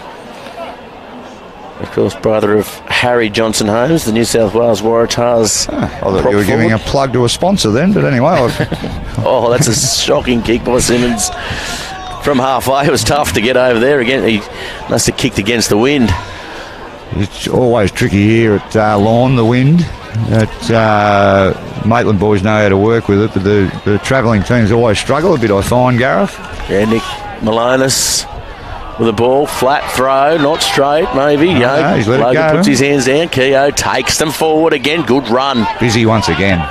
[SPEAKER 2] Of course, brother of Harry Johnson-Holmes, the New South Wales Waratahs.
[SPEAKER 1] I thought you were giving a plug to a sponsor then, but anyway.
[SPEAKER 2] Oh, that's a shocking kick by Simmons. From halfway, it was tough to get over there again. He must have kicked against the wind.
[SPEAKER 1] It's always tricky here at Lawn, the wind. Maitland boys know how to work with it, but the travelling teams always struggle a bit, I find, Gareth.
[SPEAKER 2] Yeah, Nick Malonis with the ball, flat throw, not straight, maybe.
[SPEAKER 1] No, he's let
[SPEAKER 2] Logan
[SPEAKER 1] it go.
[SPEAKER 2] Puts his hands down. Keogh takes them forward again. Good run.
[SPEAKER 1] Busy once again.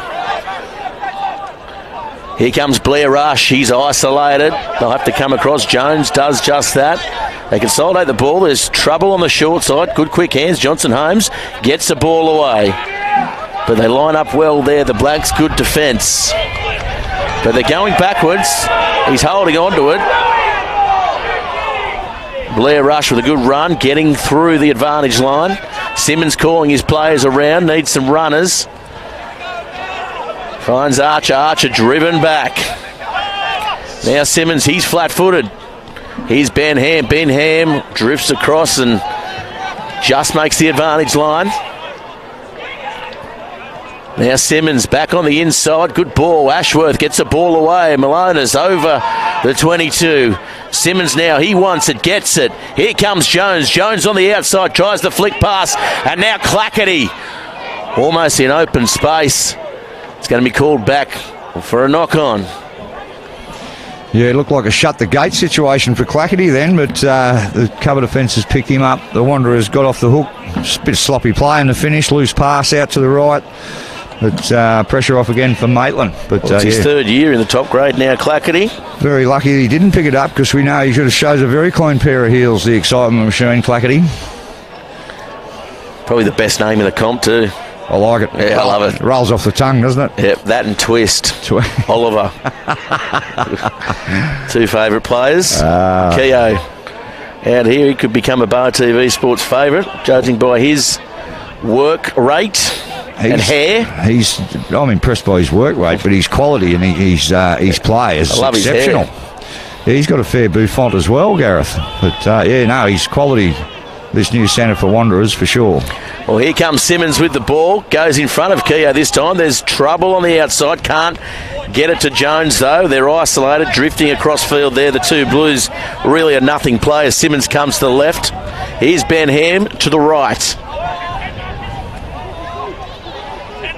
[SPEAKER 2] Here comes Blair Rush. He's isolated. They'll have to come across. Jones does just that. They consolidate the ball. There's trouble on the short side. Good quick hands. Johnson-Holmes gets the ball away. But they line up well there. The Blacks, good defence. But they're going backwards. He's holding on to it. Blair Rush with a good run, getting through the advantage line. Simmons calling his players around. Needs some runners. Finds Archer. Archer driven back. Now Simmons, he's flat-footed. Here's Ben Ham. Ben Ham drifts across and just makes the advantage line. Now Simmons back on the inside. Good ball. Ashworth gets the ball away. Malonis over the 22. Simmons now, he wants it, gets it. Here comes Jones. Jones on the outside, tries the flick pass. And now Clackety. Almost in open space. It's going to be called back for a knock-on.
[SPEAKER 1] Yeah, it looked like a shut-the-gate situation for Clackety then, but the cover defence has picked him up. The Wanderers got off the hook. Just a bit of sloppy play in the finish. Loose pass out to the right. But pressure off again for Maitland. But
[SPEAKER 2] it's his third year in the top grade now, Clackety.
[SPEAKER 1] Very lucky he didn't pick it up, because we know he shows a very clean pair of heels, the excitement machine, Clackety.
[SPEAKER 2] Probably the best name in the comp too.
[SPEAKER 1] I like it.
[SPEAKER 2] Yeah, I love it.
[SPEAKER 1] Rolls off the tongue, doesn't it?
[SPEAKER 2] Yep, that and Twist. Oliver. Two favourite players. Keogh out here. He could become a Bar TV Sports favourite, judging by his work rate and hair.
[SPEAKER 1] I'm impressed by his work rate, but his quality and his play is exceptional. Yeah, he's got a fair bouffant as well, Gareth. But his quality. This new centre for Wanderers for sure.
[SPEAKER 2] Well, here comes Simmons with the ball. Goes in front of Keogh this time. There's trouble on the outside. Can't get it to Jones, though. They're isolated, drifting across field there. The two Blues really are nothing players. Simmons comes to the left. Here's Ben Ham to the right.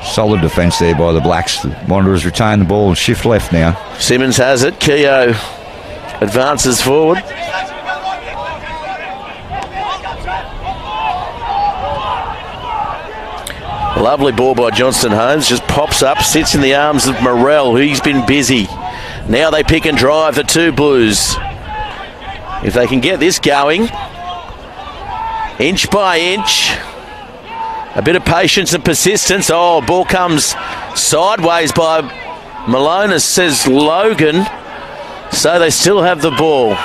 [SPEAKER 1] Solid defence there by the Blacks. The Wanderers retain the ball and shift left now.
[SPEAKER 2] Simmons has it. Keogh advances forward. Lovely ball by Johnson-Holmes. Just pops up, sits in the arms of Morrell, who's been busy. Now they pick and drive, the two Blues. If they can get this going, inch by inch, A bit of patience and persistence. Oh, ball comes sideways by Malonis, says Logan. So they still have the ball.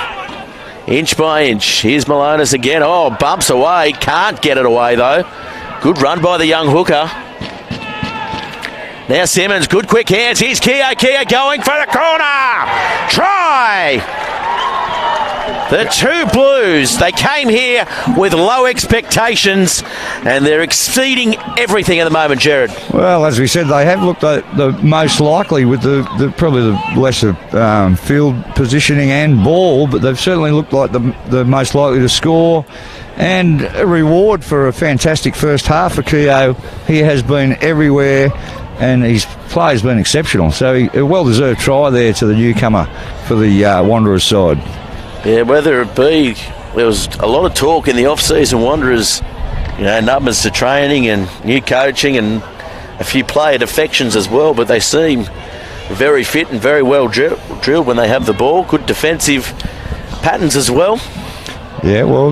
[SPEAKER 2] Inch by inch. Here's Malonis again. Oh, bumps away. Can't get it away, though. Good run by the young hooker. Now Simmons, good quick hands. Here's Kia. Kia going for the corner. Try! The two Blues, they came here with low expectations and they're exceeding everything at the moment, Jared.
[SPEAKER 1] Well, as we said, they have looked the most likely with probably the lesser field positioning and ball, but they've certainly looked like the most likely to score. And a reward for a fantastic first half for Keogh. He has been everywhere and his play has been exceptional. So a well-deserved try there to the newcomer for the Wanderers side.
[SPEAKER 2] Yeah, whether it be, there was a lot of talk in the off-season Wanderers, numbers to training and new coaching and a few player defections as well, but they seem very fit and very well drilled when they have the ball. Good defensive patterns as well.
[SPEAKER 1] Yeah, well,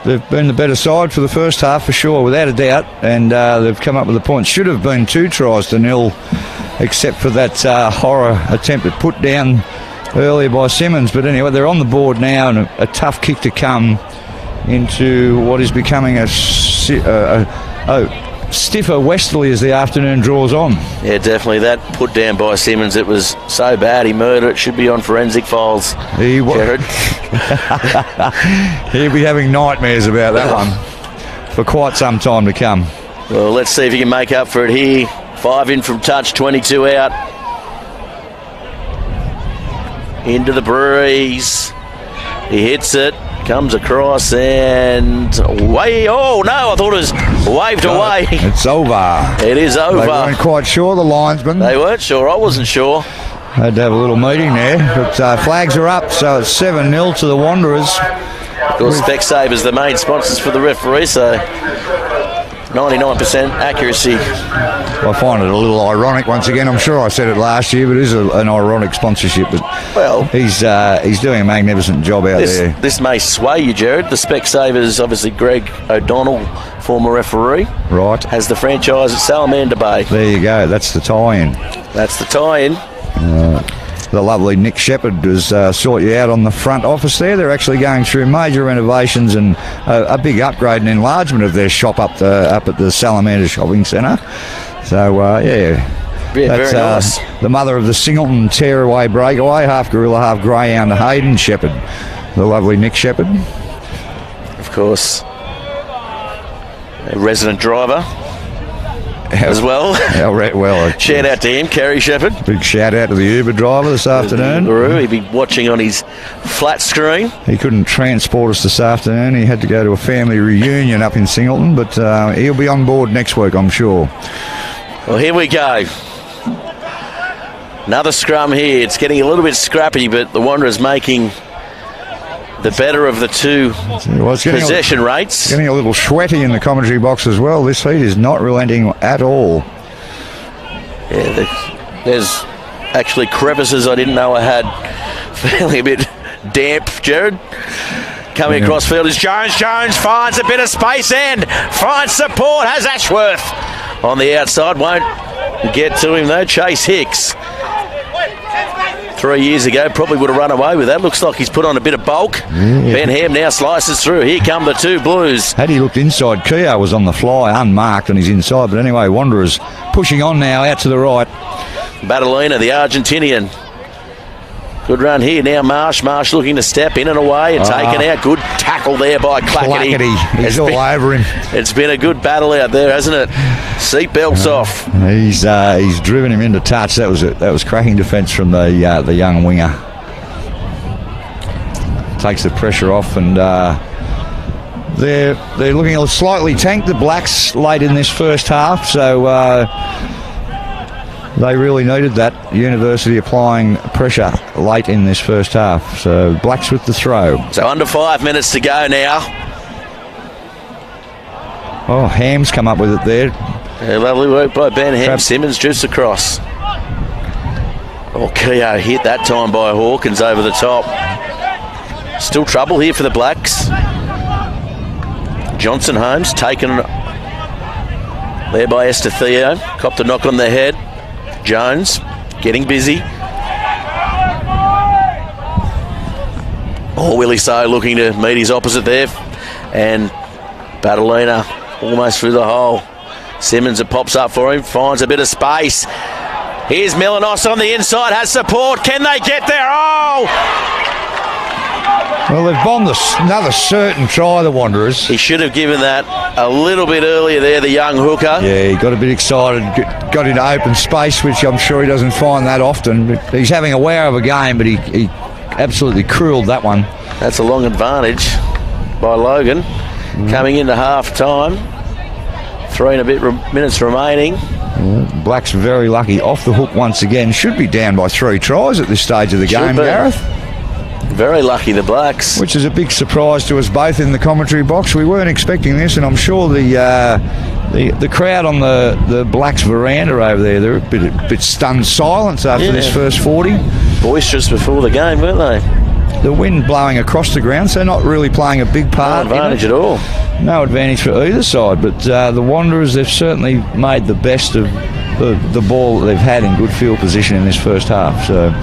[SPEAKER 1] they've been the better side for the first half for sure, without a doubt, and they've come up with the points. Should have been 2-0, except for that horror attempt at put down earlier by Simmons. But anyway, they're on the board now, and a tough kick to come into what is becoming a stiffer westerly as the afternoon draws on.
[SPEAKER 2] Yeah, definitely. That put down by Simmons, it was so bad he murdered it. Should be on forensic files, Jared.
[SPEAKER 1] He'll be having nightmares about that one for quite some time to come.
[SPEAKER 2] Well, let's see if he can make up for it here. 5 in from touch, 22 out. Into the breeze. He hits it. Comes across and away. Oh, no, I thought it was waved away.
[SPEAKER 1] It's over.
[SPEAKER 2] It is over.
[SPEAKER 1] They weren't quite sure, the linesman.
[SPEAKER 2] They weren't sure. I wasn't sure.
[SPEAKER 1] Had to have a little meeting there. But flags are up, so it's 7-0 to the Wanderers.
[SPEAKER 2] Of course, Specsavers, the main sponsors for the referee, so 99% accuracy.
[SPEAKER 1] I find it a little ironic once again. I'm sure I said it last year, but it is an ironic sponsorship. But
[SPEAKER 2] well,
[SPEAKER 1] he's doing a magnificent job out there.
[SPEAKER 2] This may sway you, Jared. The Specsavers, obviously Greg O'Donnell, former referee,
[SPEAKER 1] right,
[SPEAKER 2] has the franchise at Salamander Bay.
[SPEAKER 1] There you go. That's the tie-in.
[SPEAKER 2] That's the tie-in.
[SPEAKER 1] The lovely Nick Shepherd does sort you out on the front office there. They're actually going through major renovations and a big upgrade and enlargement of their shop up at the Salamander Shopping Centre. So, that's
[SPEAKER 2] very nice.
[SPEAKER 1] The mother of the Singleton tearaway breakaway, half gorilla, half greyhound, Hayden Shepherd. The lovely Nick Shepherd.
[SPEAKER 2] Of course. A resident driver as well. Shout out to him, Kerry Shepherd.
[SPEAKER 1] Big shout out to the Uber driver this afternoon.
[SPEAKER 2] He'll be watching on his flat screen.
[SPEAKER 1] He couldn't transport us this afternoon. He had to go to a family reunion up in Singleton, but he'll be on board next week, I'm sure.
[SPEAKER 2] Well, here we go. Another scrum here. It's getting a little bit scrappy, but the Wanderers making the better of the two possession rates.
[SPEAKER 1] Getting a little sweaty in the commentary box as well. This heat is not relenting at all.
[SPEAKER 2] Yeah, there's actually crevices I didn't know I had. Feeling a bit damp, Jared. Coming across field is Jones. Jones finds a bit of space and finds support. Has Ashworth on the outside. Won't get to him though. Chase Hicks. 3 years ago, probably would have run away with that. Looks like he's put on a bit of bulk. Yeah. Ben Ham now slices through. Here come the two Blues.
[SPEAKER 1] Had he looked inside, Keogh was on the fly, unmarked, and he's inside. But anyway, Wanderers pushing on now, out to the right.
[SPEAKER 2] Battolina, the Argentinian. Good run here now, Marsh. Marsh looking to step in and away and taken out. Good tackle there by Clackety.
[SPEAKER 1] He's all over him.
[SPEAKER 2] It's been a good battle out there, hasn't it? Seatbelts off.
[SPEAKER 1] He's driven him into touch. That was cracking defence from the young winger. Takes the pressure off, and they're looking slightly tanked, the Blacks, late in this first half. So. They really needed that. University applying pressure late in this first half. So Blacks with the throw.
[SPEAKER 2] So under 5 minutes to go now.
[SPEAKER 1] Oh, Ham's come up with it there.
[SPEAKER 2] Yeah, lovely work by Ben Ham. Simmons drifts across. Oh, Keogh hit that time by Hawkins over the top. Still trouble here for the Blacks. Johnson Holmes taken There by Esther Theo. Copped a knock on the head. Jones getting busy. Oh, Willie So looking to meet his opposite there. And Batalina almost through the hole. Simmons, it pops up for him, finds a bit of space. Here's Milanos on the inside, has support. Can they get there? Oh!
[SPEAKER 1] Well, they've bombed another certain try, the Wanderers.
[SPEAKER 2] He should have given that a little bit earlier there, the young hooker.
[SPEAKER 1] Yeah, he got a bit excited, got into open space, which I'm sure he doesn't find that often. But he's having a wow of a game, but he absolutely cruelled that one.
[SPEAKER 2] That's a long advantage by Logan. Coming into half time. 3 and a bit minutes remaining.
[SPEAKER 1] Yeah, Black's very lucky. Off the hook once again. Should be down by 3 tries at this stage of the game, Gareth.
[SPEAKER 2] Very lucky, the Blacks.
[SPEAKER 1] Which is a big surprise to us both in the commentary box. We weren't expecting this, and I'm sure the crowd on the Blacks veranda over there, they're a bit stunned silence after this first 40.
[SPEAKER 2] Boisterous before the game, weren't they?
[SPEAKER 1] The wind blowing across the ground, so not really playing a big part.
[SPEAKER 2] No advantage at all.
[SPEAKER 1] No advantage for either side, but the Wanderers, they've certainly made the best of the ball that they've had in good field position in this first half. So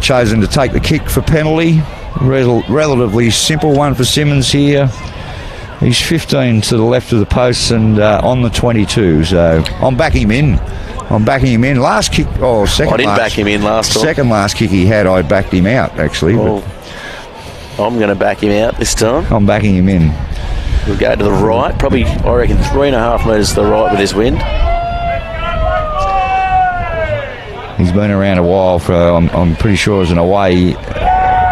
[SPEAKER 1] chosen to take the kick for penalty. Relatively simple one for Simmons here. He's 15 to the left of the posts and on the 22, so I'm backing him in. Last kick, second.
[SPEAKER 2] I didn't back him in last time.
[SPEAKER 1] Second last kick he had, I backed him out actually.
[SPEAKER 2] Well, I'm going to back him out this time.
[SPEAKER 1] I'm backing him in.
[SPEAKER 2] We'll go to the right, probably, I reckon, 3.5 metres to the right with this wind.
[SPEAKER 1] He's been around a while for, I'm pretty sure as an away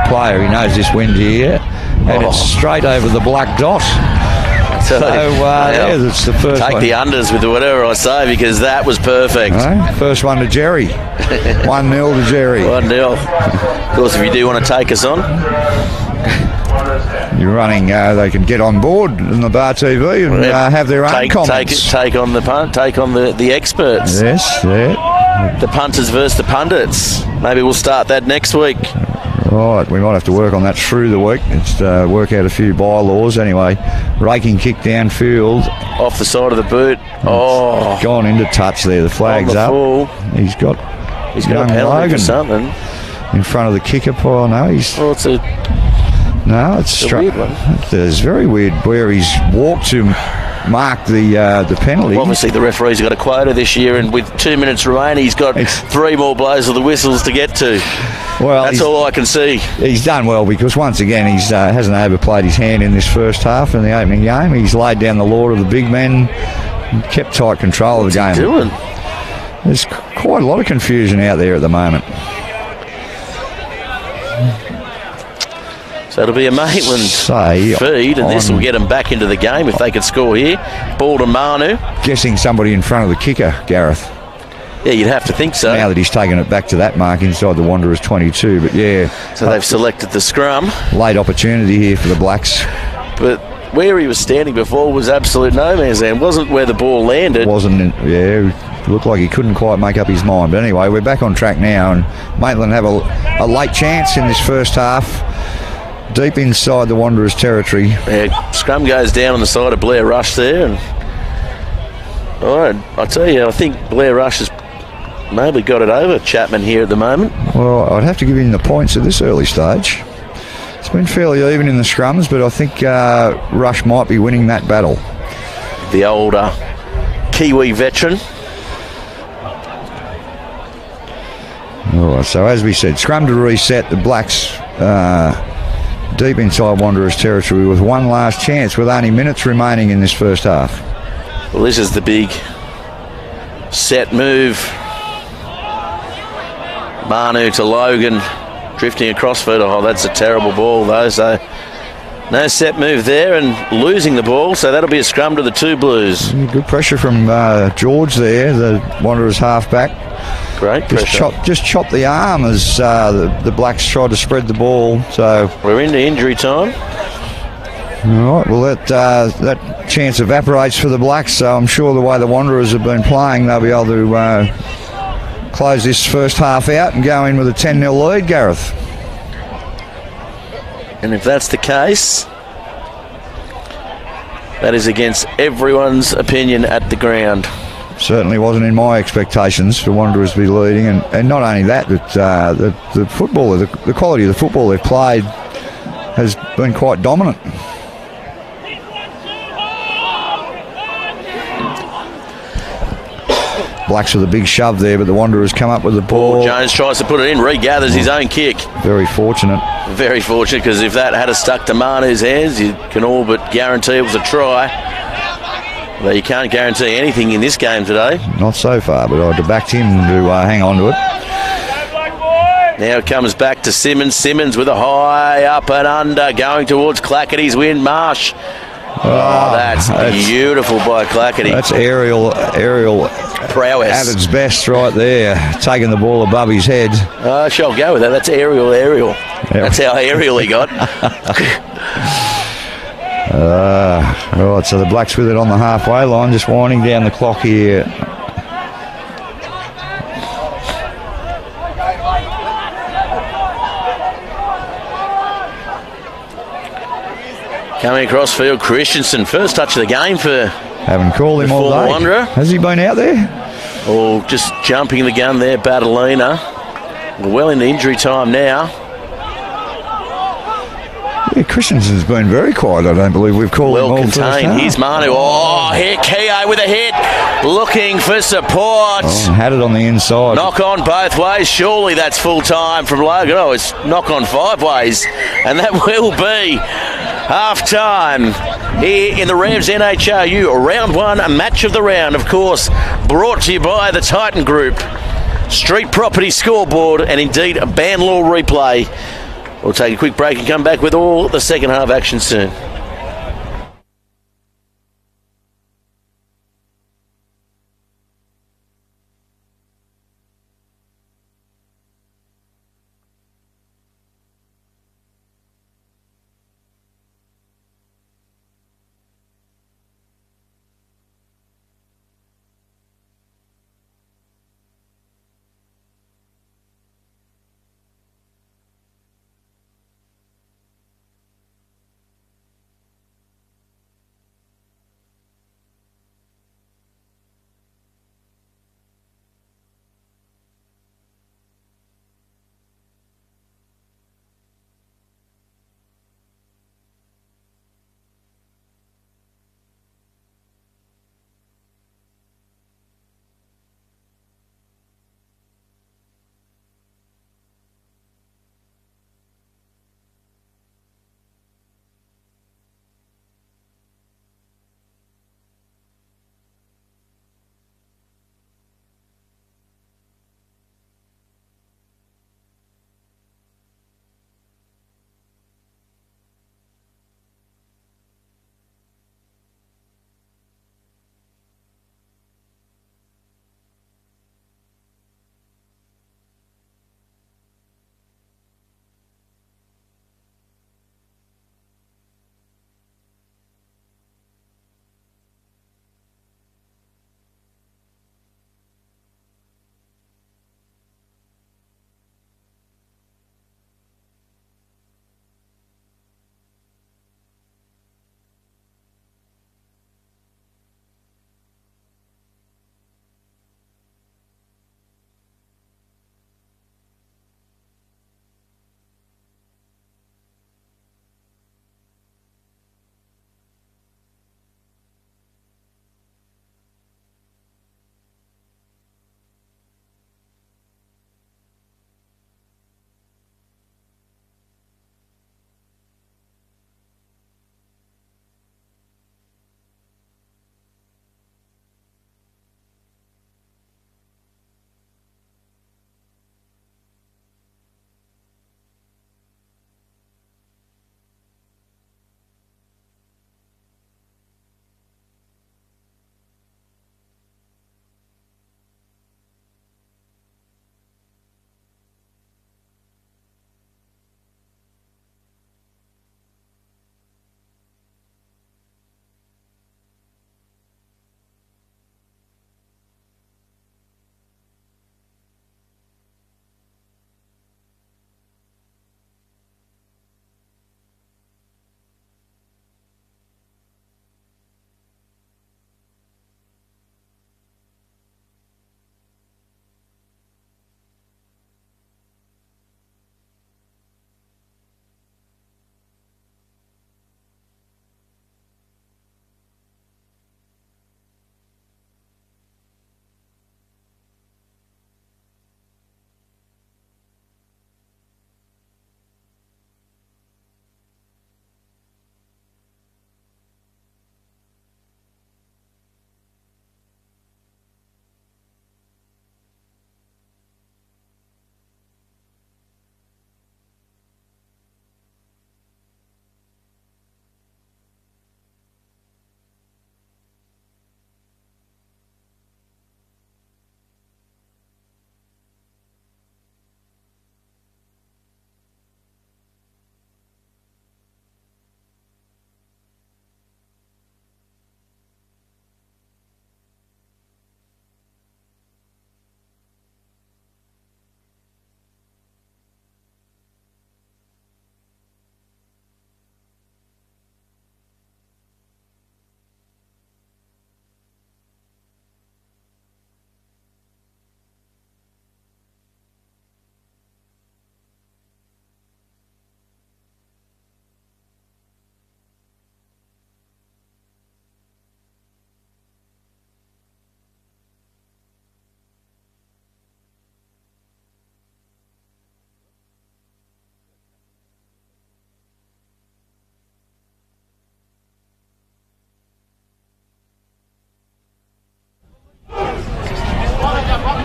[SPEAKER 1] player, he knows this wind here. And it's straight over the black dot. So, that's the first
[SPEAKER 2] take
[SPEAKER 1] one.
[SPEAKER 2] the unders with whatever I say, because that was perfect.
[SPEAKER 1] First one to Jerry. 1-0 to Jerry.
[SPEAKER 2] 1-0. Of course, if you do want to take us on,
[SPEAKER 1] you're running, they can get on board in the Bar TV and have their own comments.
[SPEAKER 2] Take on the punt, take on the experts.
[SPEAKER 1] Yes, yeah.
[SPEAKER 2] The punters versus the pundits. Maybe we'll start that next week.
[SPEAKER 1] Right, we might have to work on that through the week. It's work out a few bylaws. Anyway, raking kick downfield.
[SPEAKER 2] Off the side of the boot.
[SPEAKER 1] It's gone into touch there. The flag's up.
[SPEAKER 2] Full.
[SPEAKER 1] He's got
[SPEAKER 2] a penalty for something.
[SPEAKER 1] In front of the kicker pile. No, it's
[SPEAKER 2] a weird one.
[SPEAKER 1] It's very weird where he's walked to mark the penalty.
[SPEAKER 2] Well, obviously the referee's got a quota this year, and with 2 minutes remaining, he's got 3 more blows of the whistles to get to. Well, that's all I can see.
[SPEAKER 1] He's done well, because once again he hasn't overplayed his hand in this first half in the opening game. He's laid down the law of the big men, and kept tight control of the game.
[SPEAKER 2] What's he doing?
[SPEAKER 1] There's quite a lot of confusion out there at the moment.
[SPEAKER 2] So it'll be a Maitland feed, and this will get them back into the game if they could score here. Ball to Manu.
[SPEAKER 1] Guessing somebody in front of the kicker, Gareth.
[SPEAKER 2] Yeah, you'd have to think so.
[SPEAKER 1] Now that he's taken it back to that mark inside the Wanderers 22, but yeah.
[SPEAKER 2] So they've selected the scrum.
[SPEAKER 1] Late opportunity here for the Blacks.
[SPEAKER 2] But where he was standing before was absolute no man's land. Wasn't where the ball landed.
[SPEAKER 1] Looked like he couldn't quite make up his mind. But anyway, we're back on track now, and Maitland have a late chance in this first half. Deep inside the Wanderers' territory.
[SPEAKER 2] Yeah, scrum goes down on the side of Blair Rush there, and I tell you, I think Blair Rush has maybe got it over Chapman here at the moment.
[SPEAKER 1] Well, I'd have to give him the points at this early stage. It's been fairly even in the scrums, but I think Rush might be winning that battle.
[SPEAKER 2] The older Kiwi veteran.
[SPEAKER 1] All right, so as we said, scrum to reset. The Blacks deep inside Wanderers territory with one last chance with only minutes remaining in this first half.
[SPEAKER 2] Well, this is the big set move. Manu to Logan, drifting across for that's a terrible ball though, so no set move there, and losing the ball, so that'll be a scrum to the 2 Blues.
[SPEAKER 1] Good pressure from George there, the Wanderers halfback.
[SPEAKER 2] Great pressure.
[SPEAKER 1] Just chopped the arm as the Blacks tried to spread the ball. So
[SPEAKER 2] we're into injury time.
[SPEAKER 1] All right, well that chance evaporates for the Blacks, so I'm sure the way the Wanderers have been playing, they'll be able to close this first half out and go in with a 10-0 lead, Gareth.
[SPEAKER 2] And if that's the case, that is against everyone's opinion at the ground.
[SPEAKER 1] certainly wasn't in my expectations for Wanderers to be leading, and not only that, but the football, the quality of the football they've played has been quite dominant. Blacks with a big shove there, but the Wanderers come up with the ball.
[SPEAKER 2] Jones tries to put it in, regathers his own kick.
[SPEAKER 1] Very fortunate.
[SPEAKER 2] Very fortunate, because if that had stuck to Manu's hands, you can all but guarantee it was a try. But you can't guarantee anything in this game today.
[SPEAKER 1] Not so far, but I'd have backed him to hang on to it.
[SPEAKER 2] Now it comes back to Simmons. Simmons with a high up and under, going towards Clackety's win. Marsh. Oh, that's beautiful by Clackety.
[SPEAKER 1] That's aerial
[SPEAKER 2] prowess
[SPEAKER 1] at its best right there, taking the ball above his head.
[SPEAKER 2] I shall go with that. That's aerial. That's how aerial he got.
[SPEAKER 1] Right, so the Blacks with it on the halfway line, just winding down the clock here.
[SPEAKER 2] Coming across field, Christensen, first touch of the game for...
[SPEAKER 1] Haven't called him all day.
[SPEAKER 2] Wanderer.
[SPEAKER 1] Has he been out there?
[SPEAKER 2] Oh, just jumping the gun there, Batalina. Well into injury time now.
[SPEAKER 1] Yeah, Christensen's been very quiet. I don't believe we've called him all
[SPEAKER 2] well contained. Here's Manu. Oh, hit Keogh with a hit. Looking for support.
[SPEAKER 1] Oh, had it on the inside.
[SPEAKER 2] Knock on both ways. Surely that's full time from Logan. Oh, it's knock on 5 ways. And that will be half time here in the Rams NHRU. Round 1, a match of the round, of course, brought to you by the Titan Group, Street Property Scoreboard, and indeed a Banlaw replay. We'll take a quick break and come back with all the second half action soon.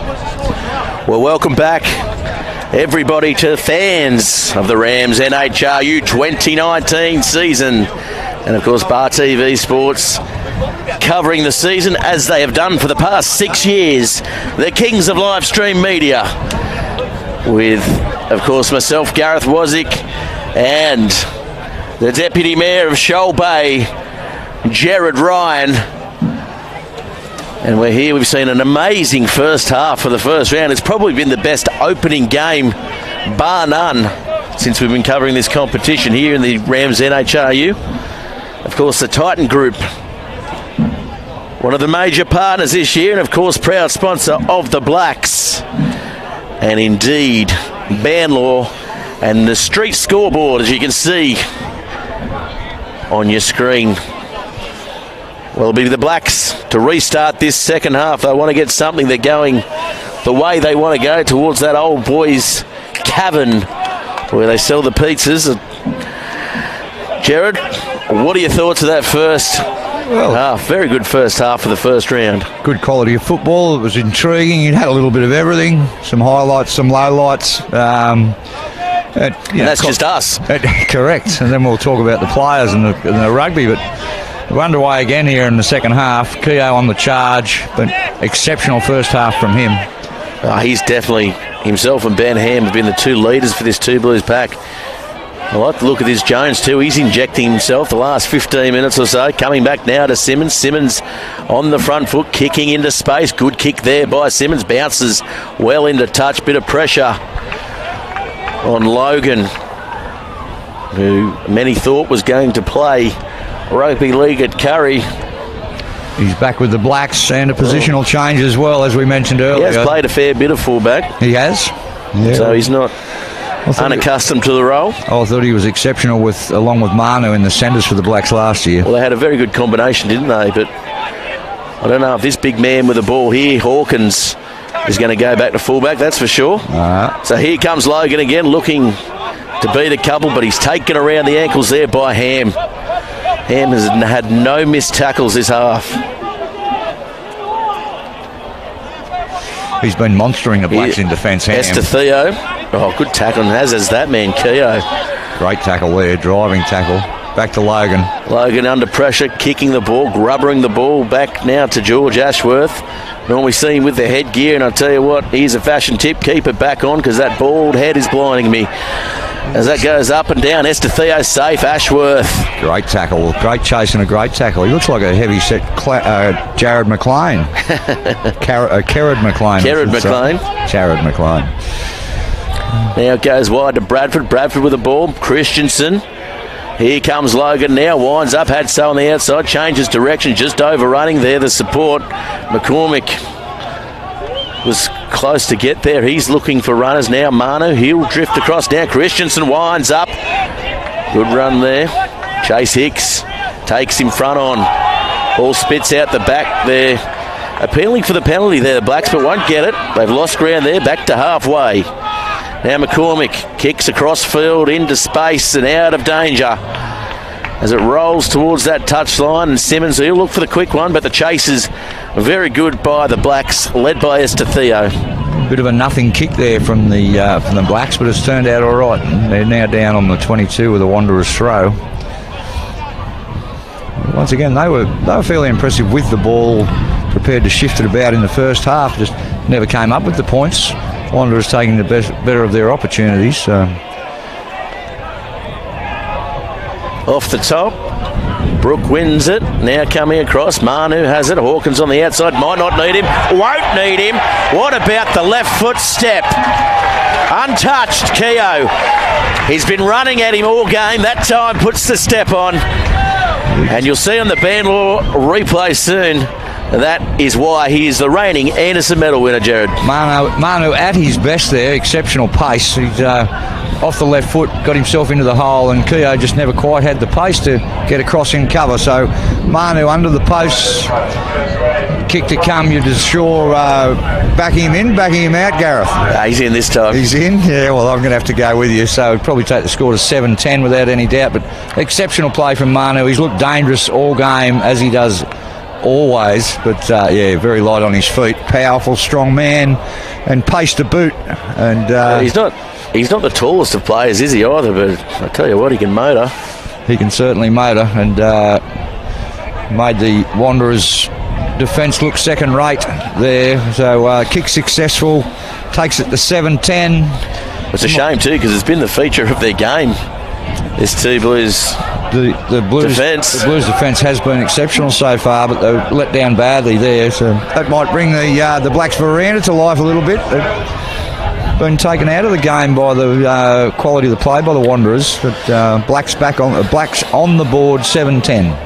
[SPEAKER 2] Well, welcome back, everybody, to fans of the Rams NHRU 2019 season. And, of course, Bar TV Sports covering the season as they have done for the past 6 years. The kings of live stream media with, of course, myself, Gareth Wazick, and the Deputy Mayor of Shoal Bay, Jared Ryan. And we're here. We've seen an amazing first half for the first round. It's probably been the best opening game, bar none, since we've been covering this competition here in the Rams NHRU. Of course, the Titan Group, one of the major partners this year, and of course, proud sponsor of the Blacks. And indeed, Banlaw and the street scoreboard, as you can see on your screen. Well, it'll be the Blacks to restart this second half. They want to get something. They're going the way they want to go, towards that old boys' cavern where they sell the pizzas. Jared, what are your thoughts of that first half? Very good first half of the first round.
[SPEAKER 1] Good quality of football. It was intriguing. It had a little bit of everything. Some highlights, some lowlights.
[SPEAKER 2] That's just us.
[SPEAKER 1] Correct. And then we'll talk about the players and the rugby. But we're underway again here in the second half. Keogh on the charge, but exceptional first half from him.
[SPEAKER 2] He's definitely, himself and Ben Ham have been the two leaders for this Two Blues pack. I like the look of this Jones too. He's injecting himself the last 15 minutes or so. Coming back now to Simmons. Simmons on the front foot, kicking into space. Good kick there by Simmons. Bounces well into touch. Bit of pressure on Logan, who many thought was going to play rugby league at Curry.
[SPEAKER 1] He's back with the Blacks, and a positional change as well, as we mentioned earlier.
[SPEAKER 2] He has played a fair bit of fullback.
[SPEAKER 1] He has. Yeah.
[SPEAKER 2] So he's not unaccustomed to the role.
[SPEAKER 1] I thought he was exceptional along with Manu in the centres for the Blacks last year.
[SPEAKER 2] Well, they had a very good combination, didn't they? But I don't know if this big man with the ball here, Hawkins, is going to go back to fullback, that's for sure. So here comes Logan again, looking to beat a couple, but he's taken around the ankles there by Ham. Ham has had no missed tackles this half.
[SPEAKER 1] He's been monstering the Blacks in defence, Ham.
[SPEAKER 2] Estetheo. Oh, good tackle, and as that man, Keogh.
[SPEAKER 1] Great tackle there, driving tackle. Back to Logan.
[SPEAKER 2] Logan under pressure, kicking the ball, grubbering the ball back now to George Ashworth. Normally see him with the headgear, and I'll tell you what, here's a fashion tip. Keep it back on, because that bald head is blinding me. As that goes up and down, Estetheo safe, Ashworth.
[SPEAKER 1] Great tackle, great chase and a great tackle. He looks like a heavy-set Jared McLean. Kerrod McLean.
[SPEAKER 2] Kerrod McLean.
[SPEAKER 1] Jared McLean.
[SPEAKER 2] Now it goes wide to Bradford. Bradford with the ball. Christensen. Here comes Logan now. Winds up. Had so on the outside. Changes direction. Just overrunning there. The support. McCormick was close to get there. He's looking for runners now. Manu. He'll drift across now. Christensen winds up. Good run there. Chase Hicks takes him front on. Ball spits out the back there. Appealing for the penalty there, the Blacks, but won't get it. They've lost ground there. Back to halfway. Now McCormick kicks across field into space and out of danger as it rolls towards that touchline, and Simmons, he'll look for the quick one, but the chase is very good by the Blacks, led by Estetheo.
[SPEAKER 1] Bit of a nothing kick there from the Blacks, but it's turned out all right. They're now down on the 22 with a Wanderers throw. Once again, they were fairly impressive with the ball, prepared to shift it about in the first half, just never came up with the points. Wanderers taking the better of their opportunities.
[SPEAKER 2] Off the top, Brooke wins it. Now coming across, Manu has it. Hawkins on the outside, might not need him, won't need him. What about the left foot step? Untouched, Keogh. He's been running at him all game. That time puts the step on. And you'll see on the Banlaw replay soon, that is why he is the reigning Anderson medal winner, Jared.
[SPEAKER 1] Manu at his best there, exceptional pace. He's off the left foot, got himself into the hole, and Keogh just never quite had the pace to get across in cover. So Manu under the post, kick to come, you're just sure backing him in, backing him out, Gareth.
[SPEAKER 2] He's in this time.
[SPEAKER 1] He's in? Yeah, well, I'm going to have to go with you. So it'd probably take the score to 7-10 without any doubt, but exceptional play from Manu. He's looked dangerous all game, as he does always, but yeah, very light on his feet. Powerful, strong man, and pace to boot. And
[SPEAKER 2] he's not the tallest of players, is he either? But I tell you what, he can motor.
[SPEAKER 1] He can certainly motor, and made the Wanderers' defence look second rate there. So kick successful, takes it to 7-10.
[SPEAKER 2] It's a shame too, because it's been the feature of their game. This two Blues.
[SPEAKER 1] The Blues defence has been exceptional so far, but they let down badly there. So that might bring the Blacks veranda to life a little bit. They've been taken out of the game by the quality of the play by the Wanderers. But Blacks on the board, 7-10.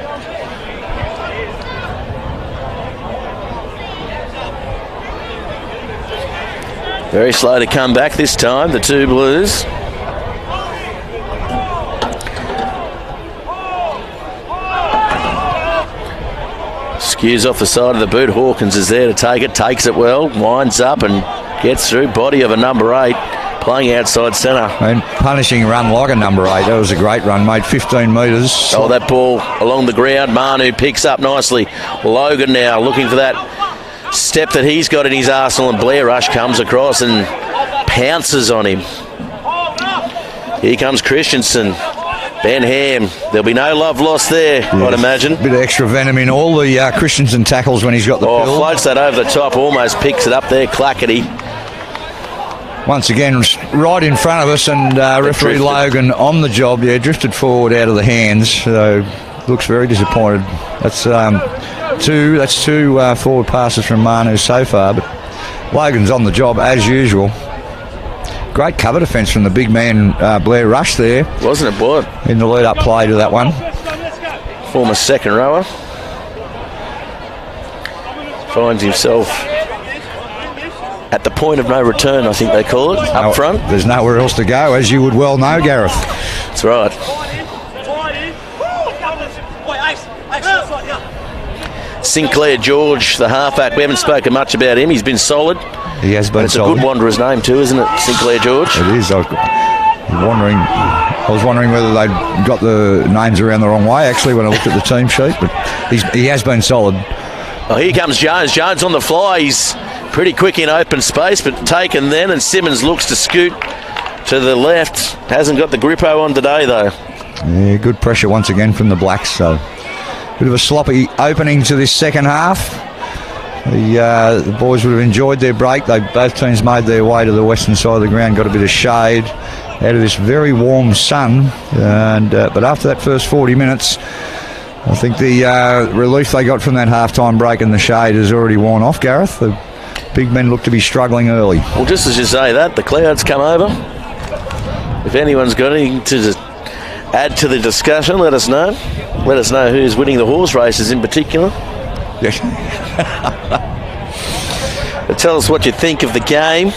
[SPEAKER 2] Very slow to come back this time, the two Blues. Skews off the side of the boot. Hawkins is there to take it, takes it well, winds up and gets through. Body of a number 8, playing outside centre.
[SPEAKER 1] And punishing run like a number 8. That was a great run, made 15 metres.
[SPEAKER 2] Oh, that ball along the ground. Manu picks up nicely. Logan now looking for that step that he's got in his arsenal, and Blair Rush comes across and pounces on him. Here comes Christensen. Ben Ham, there'll be no love lost there, yes. I'd imagine.
[SPEAKER 1] Bit of extra venom in all the Christensen tackles when he's got the pill.
[SPEAKER 2] Floats that over the top, almost picks it up there, Clackety.
[SPEAKER 1] Once again, right in front of us, and referee Logan on the job, drifted forward out of the hands, so looks very disappointed. That's two forward passes from Manu so far, but Logan's on the job as usual. Great cover defence from the big man Blair Rush there.
[SPEAKER 2] Wasn't it, boy?
[SPEAKER 1] In the lead-up play to that one.
[SPEAKER 2] Former second rower. Finds himself at the point of no return, I think they call it, up front. There's
[SPEAKER 1] nowhere else to go, as you would well know, Gareth.
[SPEAKER 2] That's right. Sinclair George, the halfback. We haven't spoken much about him. He's been solid.
[SPEAKER 1] He has been solid.
[SPEAKER 2] It's a good Wanderer's name too, isn't it, Sinclair George?
[SPEAKER 1] It is. I was wondering whether they'd got the names around the wrong way, actually, when I looked at the team sheet, but he has been solid.
[SPEAKER 2] Oh, here comes Jones. Jones on the fly. He's pretty quick in open space, but taken then, and Simmons looks to scoot to the left. Hasn't got the grippo on today, though.
[SPEAKER 1] Yeah, good pressure once again from the Blacks, so bit of a sloppy opening to this second half. The boys would have enjoyed their break. Both teams made their way to the western side of the ground, got a bit of shade out of this very warm sun. But after that first 40 minutes, I think the relief they got from that halftime break in the shade has already worn off, Gareth. The big men look to be struggling early.
[SPEAKER 2] Well, just as you say that, the clouds come over. If anyone's got anything to add to the discussion, let us know. Let us know who's winning the horse races in particular.
[SPEAKER 1] Yes.
[SPEAKER 2] Tell us what you think of the game.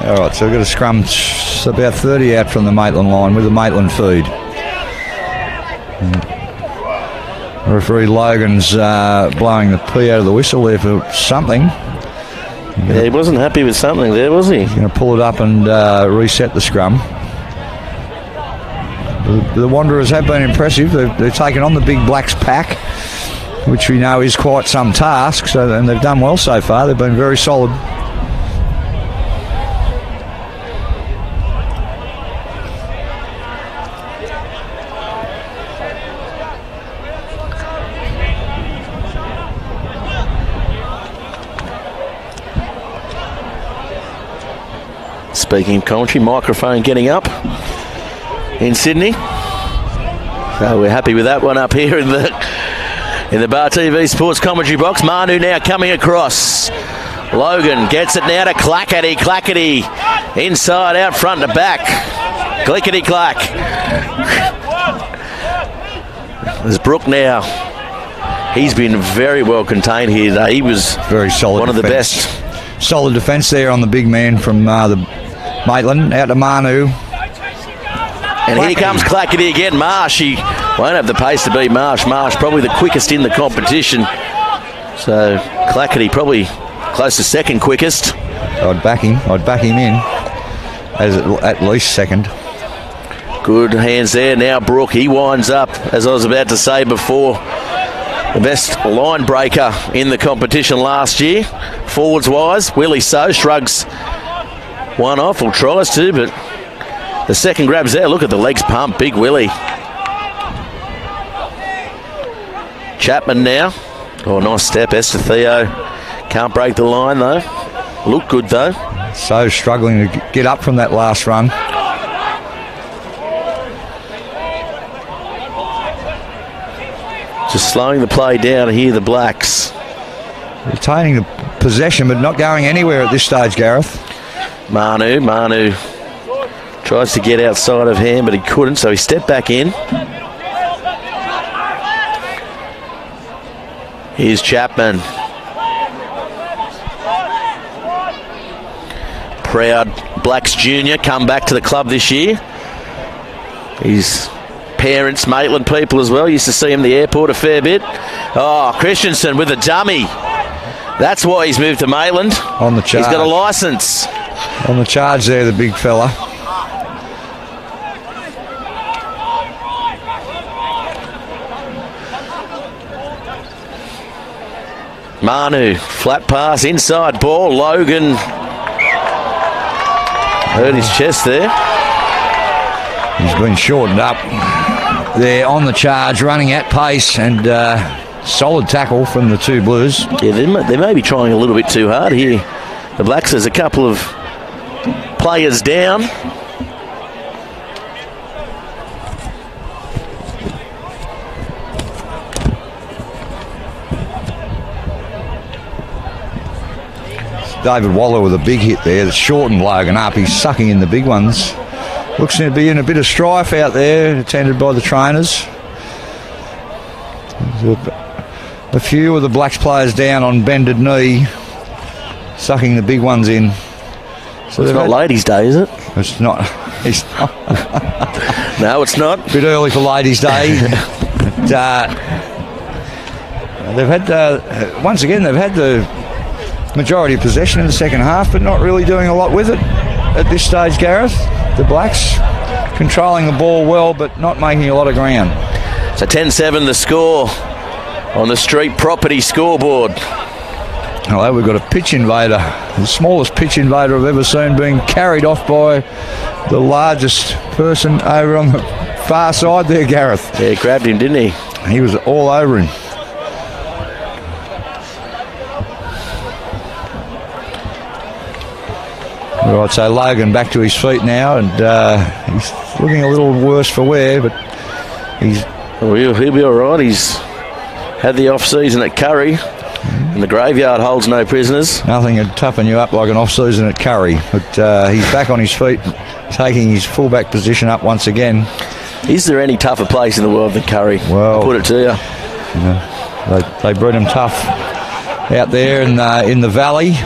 [SPEAKER 1] All right, so we've got a scrum about 30 out from the Maitland line with the Maitland feed. Referee Logan's blowing the pee out of the whistle there for something.
[SPEAKER 2] Yeah, he wasn't happy with something there, was he?
[SPEAKER 1] He's going to pull it up and reset the scrum. The Wanderers have been impressive. They've taken on the big Blacks pack, which we know is quite some task, and they've done well so far. They've been very solid.
[SPEAKER 2] Speaking of commentary, microphone getting up in Sydney. So we're happy with that one up here in the Bar TV Sports commentary box. Manu now coming across. Logan gets it now to Clackety. Clackety inside, out front to back. Clickety clack. There's Brook now. He's been very well contained here today. He was
[SPEAKER 1] very solid.
[SPEAKER 2] One of the best.
[SPEAKER 1] Solid defence there on the big man from the Maitland, out to Manu.
[SPEAKER 2] And here comes Clackety again. Marsh, he won't have the pace to beat Marsh. Marsh probably the quickest in the competition. So Clackety probably close to second quickest.
[SPEAKER 1] I'd back him in. as at least second.
[SPEAKER 2] Good hands there. Now Brook, he winds up, as I was about to say before, the best line breaker in the competition last year, forwards-wise. Willie So shrugs one off, or tries to, but the second grab's there. Look at the legs pump. Big Willie. Chapman now. Oh, nice step. Esther Theo can't break the line, though. Look good, though.
[SPEAKER 1] So struggling to get up from that last run.
[SPEAKER 2] Just slowing the play down here, the Blacks.
[SPEAKER 1] Retaining the possession, but not going anywhere at this stage, Gareth.
[SPEAKER 2] Manu tries to get outside of hand, but he couldn't, so he stepped back in. Here's Chapman. Proud Blacks junior, come back to the club this year. His parents, Maitland people as well, used to see him at the airport a fair bit. Oh, Christensen with a dummy. That's why he's moved to Maitland.
[SPEAKER 1] On the charge.
[SPEAKER 2] He's got a licence.
[SPEAKER 1] On the charge there, the big fella.
[SPEAKER 2] Manu, flat pass, inside ball. Logan hurt his chest there.
[SPEAKER 1] He's been shortened up there on the charge, running at pace, and solid tackle from the two Blues.
[SPEAKER 2] Yeah, they may be trying a little bit too hard here. The Blacks, there's a couple of players down.
[SPEAKER 1] David Waller with a big hit there that shortened Logan up. He's sucking in the big ones. Looks to be in a bit of strife out there, attended by the trainers. A few of the Blacks players down on bended knee, sucking the big ones in.
[SPEAKER 2] So it's not ladies' day, is it?
[SPEAKER 1] It's not. It's not.
[SPEAKER 2] No, it's not.
[SPEAKER 1] A bit early for ladies' day. But, they've had, once again, they've had the majority of possession in the second half, but not really doing a lot with it at this stage, Gareth. The Blacks controlling the ball well, but not making a lot of ground.
[SPEAKER 2] So 10-7 the score on the Street Property scoreboard.
[SPEAKER 1] Hello, we've got a pitch invader, the smallest pitch invader I've ever seen, being carried off by the largest person over on the far side there, Gareth.
[SPEAKER 2] Yeah, he grabbed him, didn't he?
[SPEAKER 1] He was all over him. Right, so Logan back to his feet now, and he's looking a little worse for wear, but
[SPEAKER 2] he'll be all right. He's had the off-season at Curry, and the graveyard holds no prisoners.
[SPEAKER 1] Nothing would toughen you up like an off-season at Curry, but he's back on his feet, taking his fullback position up once again.
[SPEAKER 2] Is there any tougher place in the world than Curry?
[SPEAKER 1] Well,
[SPEAKER 2] I'll put it to
[SPEAKER 1] you. They bred him tough out there in the valley.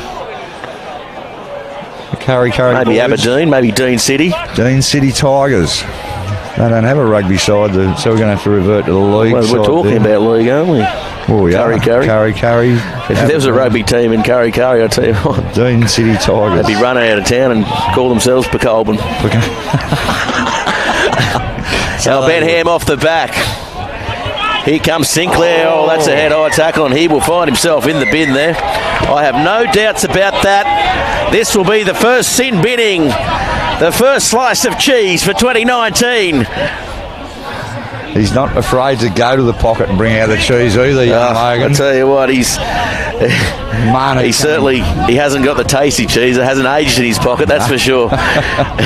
[SPEAKER 1] Curry
[SPEAKER 2] maybe
[SPEAKER 1] Boys.
[SPEAKER 2] Aberdeen, maybe Dean City.
[SPEAKER 1] Dean City Tigers. They don't have a rugby side, so we're going to have to revert to the league.
[SPEAKER 2] Well, we're talking about league, aren't we?
[SPEAKER 1] Oh, yeah. Curry.
[SPEAKER 2] If there was a rugby team in Curry, I'll tell you what.
[SPEAKER 1] Dean City Tigers.
[SPEAKER 2] They'd be running out of town and call themselves Pecolban. So Ben Ham off the back. Here comes Sinclair. Oh, that's a head-high tackle, and he will find himself in the bin there. I have no doubts about that. This will be the first sin binning, the first slice of cheese for 2019.
[SPEAKER 1] He's not afraid to go to the pocket and bring out the cheese either, young Logan.
[SPEAKER 2] I tell you what, he hasn't got the tasty cheese. It hasn't aged in his pocket, that's for sure.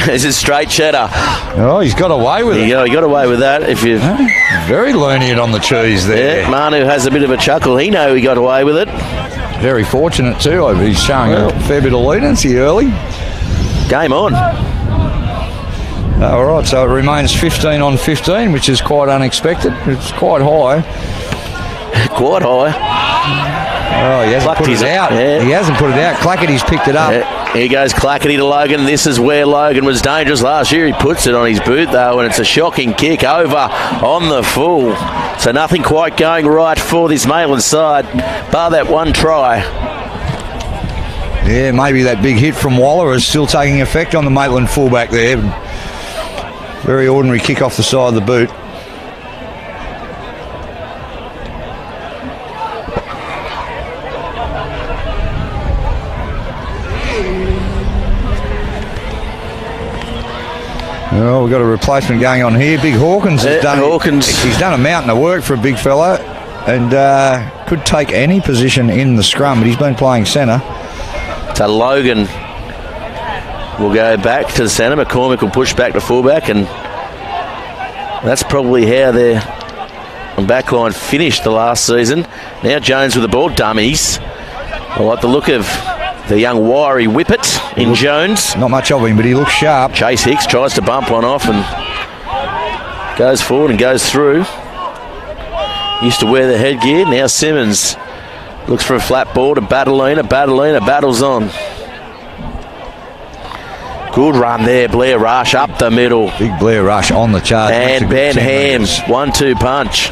[SPEAKER 2] This is straight cheddar.
[SPEAKER 1] Oh, he's got away with it.
[SPEAKER 2] He got away with that.
[SPEAKER 1] Very lenient on the cheese there.
[SPEAKER 2] Yeah, Manu has a bit of a chuckle. He know he got away with it.
[SPEAKER 1] Very fortunate too. He's showing a fair bit of leniency early.
[SPEAKER 2] Game on.
[SPEAKER 1] All right, so it remains 15 on 15, which is quite unexpected. It's quite high.
[SPEAKER 2] Quite high.
[SPEAKER 1] Oh, he hasn't put it out. Yeah. He hasn't put it out. Clackety's picked it up.
[SPEAKER 2] Yeah. Here goes Clackety to Logan. This is where Logan was dangerous last year. He puts it on his boot, though, and it's a shocking kick over on the full. So nothing quite going right for this Maitland side, bar that one try.
[SPEAKER 1] Yeah, maybe that big hit from Waller is still taking effect on the Maitland fullback there. Very ordinary kick off the side of the boot. Well, we've got a replacement going on here. Big Hawkins has done he's done a mountain of work for a big fella, and could take any position in the scrum, but he's been playing centre.
[SPEAKER 2] So Logan will go back to the centre. McCormick will push back to fullback, and that's probably how their backline finished the last season. Now Jones with the ball, dummies. I like the look of the young wiry whippet in Jones.
[SPEAKER 1] Not much of him, but he looks sharp.
[SPEAKER 2] Chase Hicks tries to bump one off and goes forward and goes through. Used to wear the headgear. Now Simmons looks for a flat ball to Battleina. Battleina battles on. Good run there. Blair Rush up the middle.
[SPEAKER 1] Big Blair Rush on the charge.
[SPEAKER 2] And Ben Ham's 1-2 punch.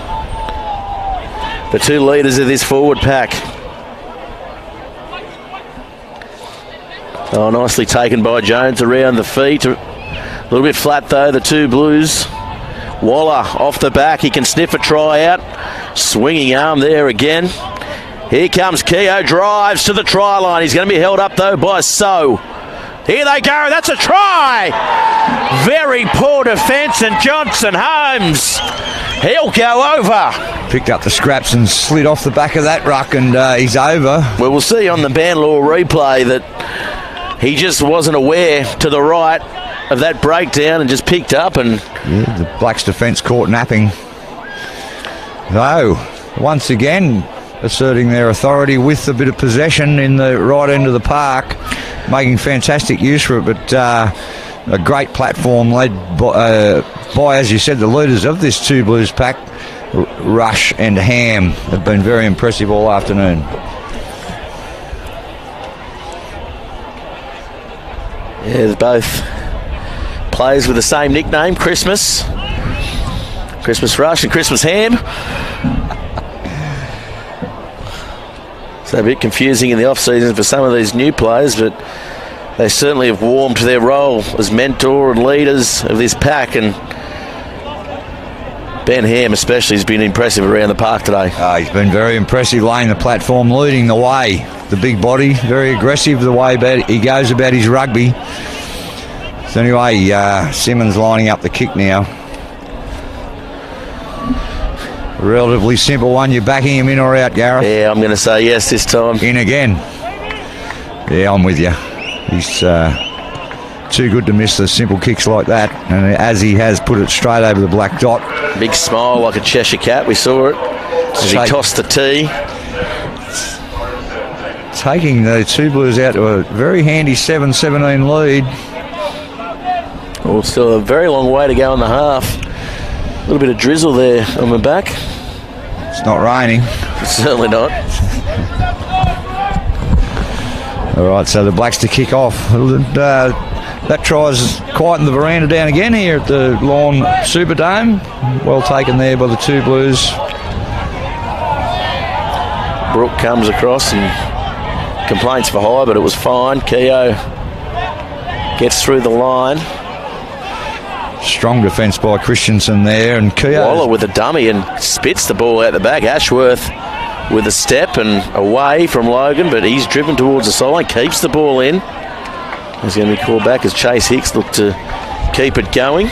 [SPEAKER 2] The two leaders of this forward pack. Oh, nicely taken by Jones around the feet. A little bit flat though, the two Blues. Waller off the back. He can sniff a try out. Swinging arm there again. Here comes Keogh. Drives to the try line. He's going to be held up though by So. Here they go. That's a try. Very poor defence, and Johnson Holmes. He'll go over.
[SPEAKER 1] Picked up the scraps and slid off the back of that ruck, and he's over.
[SPEAKER 2] Well, we'll see on the Banlaw replay that he just wasn't aware to the right of that breakdown and just picked up, and
[SPEAKER 1] yeah, the Blacks defence caught napping. Though, once again, asserting their authority with a bit of possession in the right end of the park, making fantastic use for it, but a great platform led by, as you said, the leaders of this two Blues pack, Rush and Ham, have been very impressive all afternoon.
[SPEAKER 2] Yeah, there's both players with the same nickname, Christmas Rush and Christmas Ham. So a bit confusing in the off-season for some of these new players, but they certainly have warmed to their role as mentor and leaders of this pack, and Ben Ham especially has been impressive around the park today.
[SPEAKER 1] He's been very impressive, laying the platform, leading the way. The big body, very aggressive the way he goes about his rugby. So anyway, Simmons lining up the kick now. A relatively simple one. You're backing him in or out, Gareth?
[SPEAKER 2] Yeah, I'm going to say yes this time.
[SPEAKER 1] In again. Yeah, I'm with you. He's too good to miss the simple kicks like that, and as he has put it straight over the black dot.
[SPEAKER 2] Big smile like a Cheshire cat, we saw it as he tossed the tee.
[SPEAKER 1] Taking the two Blues out to a very handy 7-17 lead.
[SPEAKER 2] Well, still a very long way to go in the half. A little bit of drizzle there on the back.
[SPEAKER 1] It's not raining.
[SPEAKER 2] Certainly not.
[SPEAKER 1] All right, so the Blacks to kick off. That tries quieten the veranda down again here at the Lawn Superdome. Well taken there by the two Blues.
[SPEAKER 2] Brooke comes across and complaints for high, but it was fine. Keogh gets through the line.
[SPEAKER 1] Strong defence by Christensen there, and Keogh.
[SPEAKER 2] Waller with a dummy and spits the ball out the back. Ashworth with a step and away from Logan, but he's driven towards the sideline, keeps the ball in. He's going to be called back as Chase Hicks looked to keep it going.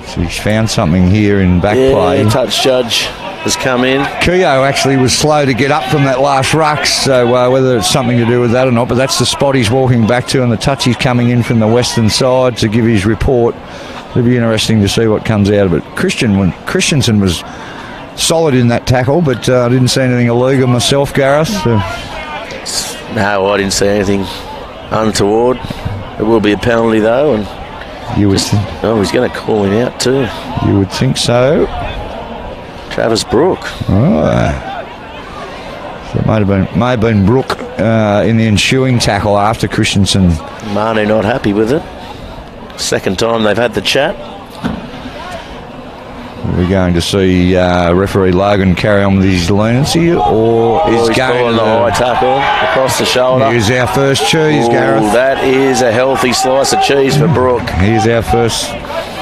[SPEAKER 1] So he's found something here in back play.
[SPEAKER 2] Touch judge has come in.
[SPEAKER 1] Keogh actually was slow to get up from that last ruck, so whether it's something to do with that or not, but that's the spot he's walking back to, and the touch he's coming in from the western side to give his report. It'll be interesting to see what comes out of it. Christensen was solid in that tackle, but I didn't see anything illegal myself, Gareth. So.
[SPEAKER 2] No, I didn't see anything untoward. It will be a penalty though, and
[SPEAKER 1] you would
[SPEAKER 2] he's going to call him out too.
[SPEAKER 1] You would think so.
[SPEAKER 2] Travis Brooke.
[SPEAKER 1] Oh. So it may have been Brooke in the ensuing tackle after Christensen.
[SPEAKER 2] Manu not happy with it. Second time they've had the chat.
[SPEAKER 1] We're going to see referee Logan carry on with his leniency, or is
[SPEAKER 2] he's
[SPEAKER 1] going
[SPEAKER 2] the high tackle across the shoulder.
[SPEAKER 1] Here's our first cheese, Gareth.
[SPEAKER 2] That is a healthy slice of cheese for Brooke.
[SPEAKER 1] Here's our first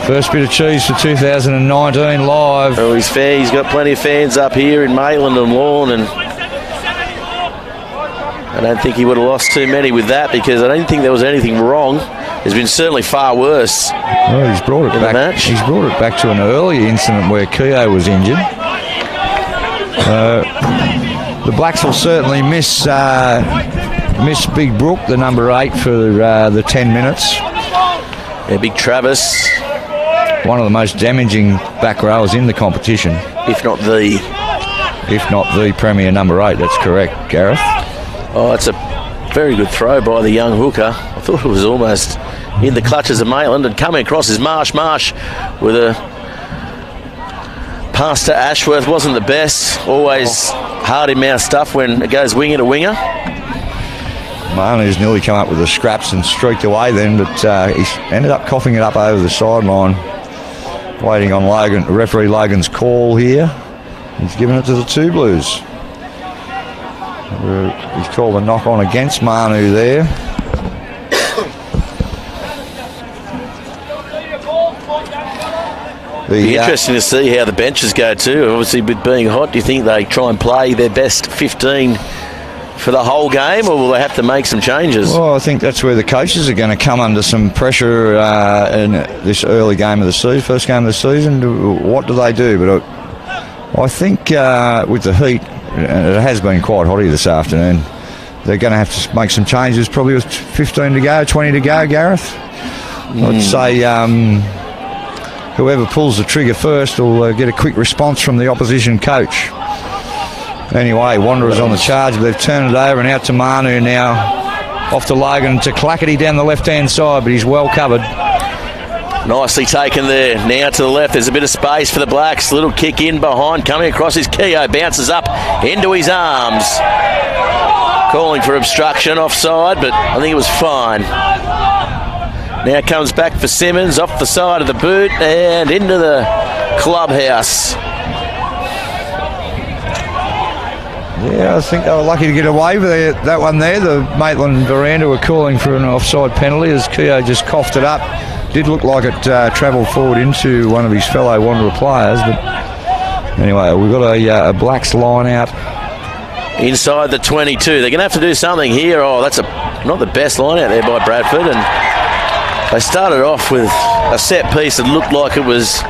[SPEAKER 1] bit of cheese for 2019 live.
[SPEAKER 2] Well, he's fair. He's got plenty of fans up here in Maitland and Lawn, and I don't think he would have lost too many with that, because I don't think there was anything wrong. There's been certainly far worse.
[SPEAKER 1] Well, he's brought it back. He's brought it back to an earlier incident where Keogh was injured. The Blacks will certainly miss Big Brook, the number 8, for the 10 minutes.
[SPEAKER 2] Yeah, Big Travis,
[SPEAKER 1] one of the most damaging back rowers in the competition,
[SPEAKER 2] if not the
[SPEAKER 1] premier number 8. That's correct, Gareth.
[SPEAKER 2] Oh, it's a very good throw by the young hooker. I thought it was almost in the clutches of Maitland, and coming across is Marsh with a pass to Ashworth. Wasn't the best. Always hard in mouth stuff when it goes winger to winger.
[SPEAKER 1] Manu's nearly come up with the scraps and streaked away then, but he ended up coughing it up over the sideline. Waiting on referee Logan's call here. He's given it to the Two Blues. He's called a knock on against Manu there.
[SPEAKER 2] Be interesting to see how the benches go too. Obviously, with being hot, do you think they try and play their best 15 for the whole game, or will they have to make some changes?
[SPEAKER 1] Well, I think that's where the coaches are going to come under some pressure in this early game of the season, first game of the season. What do they do? But I think with the heat, it has been quite hot here this afternoon, they're going to have to make some changes, probably with 15 to go, 20 to go, Gareth. I'd say whoever pulls the trigger first will get a quick response from the opposition coach. Anyway, Wanderers on the charge. They've turned it over and out to Manu now. Off to Logan, to Clackety down the left-hand side, but he's well covered.
[SPEAKER 2] Nicely taken there. Now to the left, there's a bit of space for the Blacks. Little kick in behind, coming across his Keogh, bounces up into his arms. Calling for obstruction, offside, but I think it was fine. Now comes back for Simmons, off the side of the boot and into the clubhouse.
[SPEAKER 1] Yeah, I think they were lucky to get away with that one there. The Maitland and Veranda were calling for an offside penalty as Keogh just coughed it up. Did look like it travelled forward into one of his fellow Wanderer players, but anyway, we've got a Blacks line out.
[SPEAKER 2] Inside the 22. They're going to have to do something here. Oh, that's not the best line out there by Bradford, and they started off with a set piece that looked like it was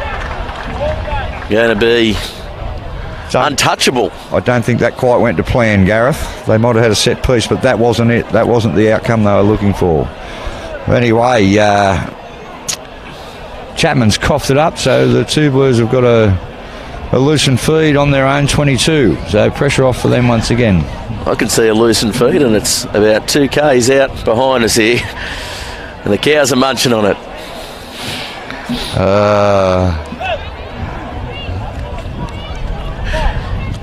[SPEAKER 2] going to be untouchable.
[SPEAKER 1] I don't think that quite went to plan, Gareth. They might have had a set piece, but that wasn't it. That wasn't the outcome they were looking for. Anyway, Chapman's coughed it up, so the Two Blues have got a loosened feed on their own 22. So pressure off for them once again.
[SPEAKER 2] I can see a loosened feed, and it's about 2 Ks out behind us here. And the cows are munching on it.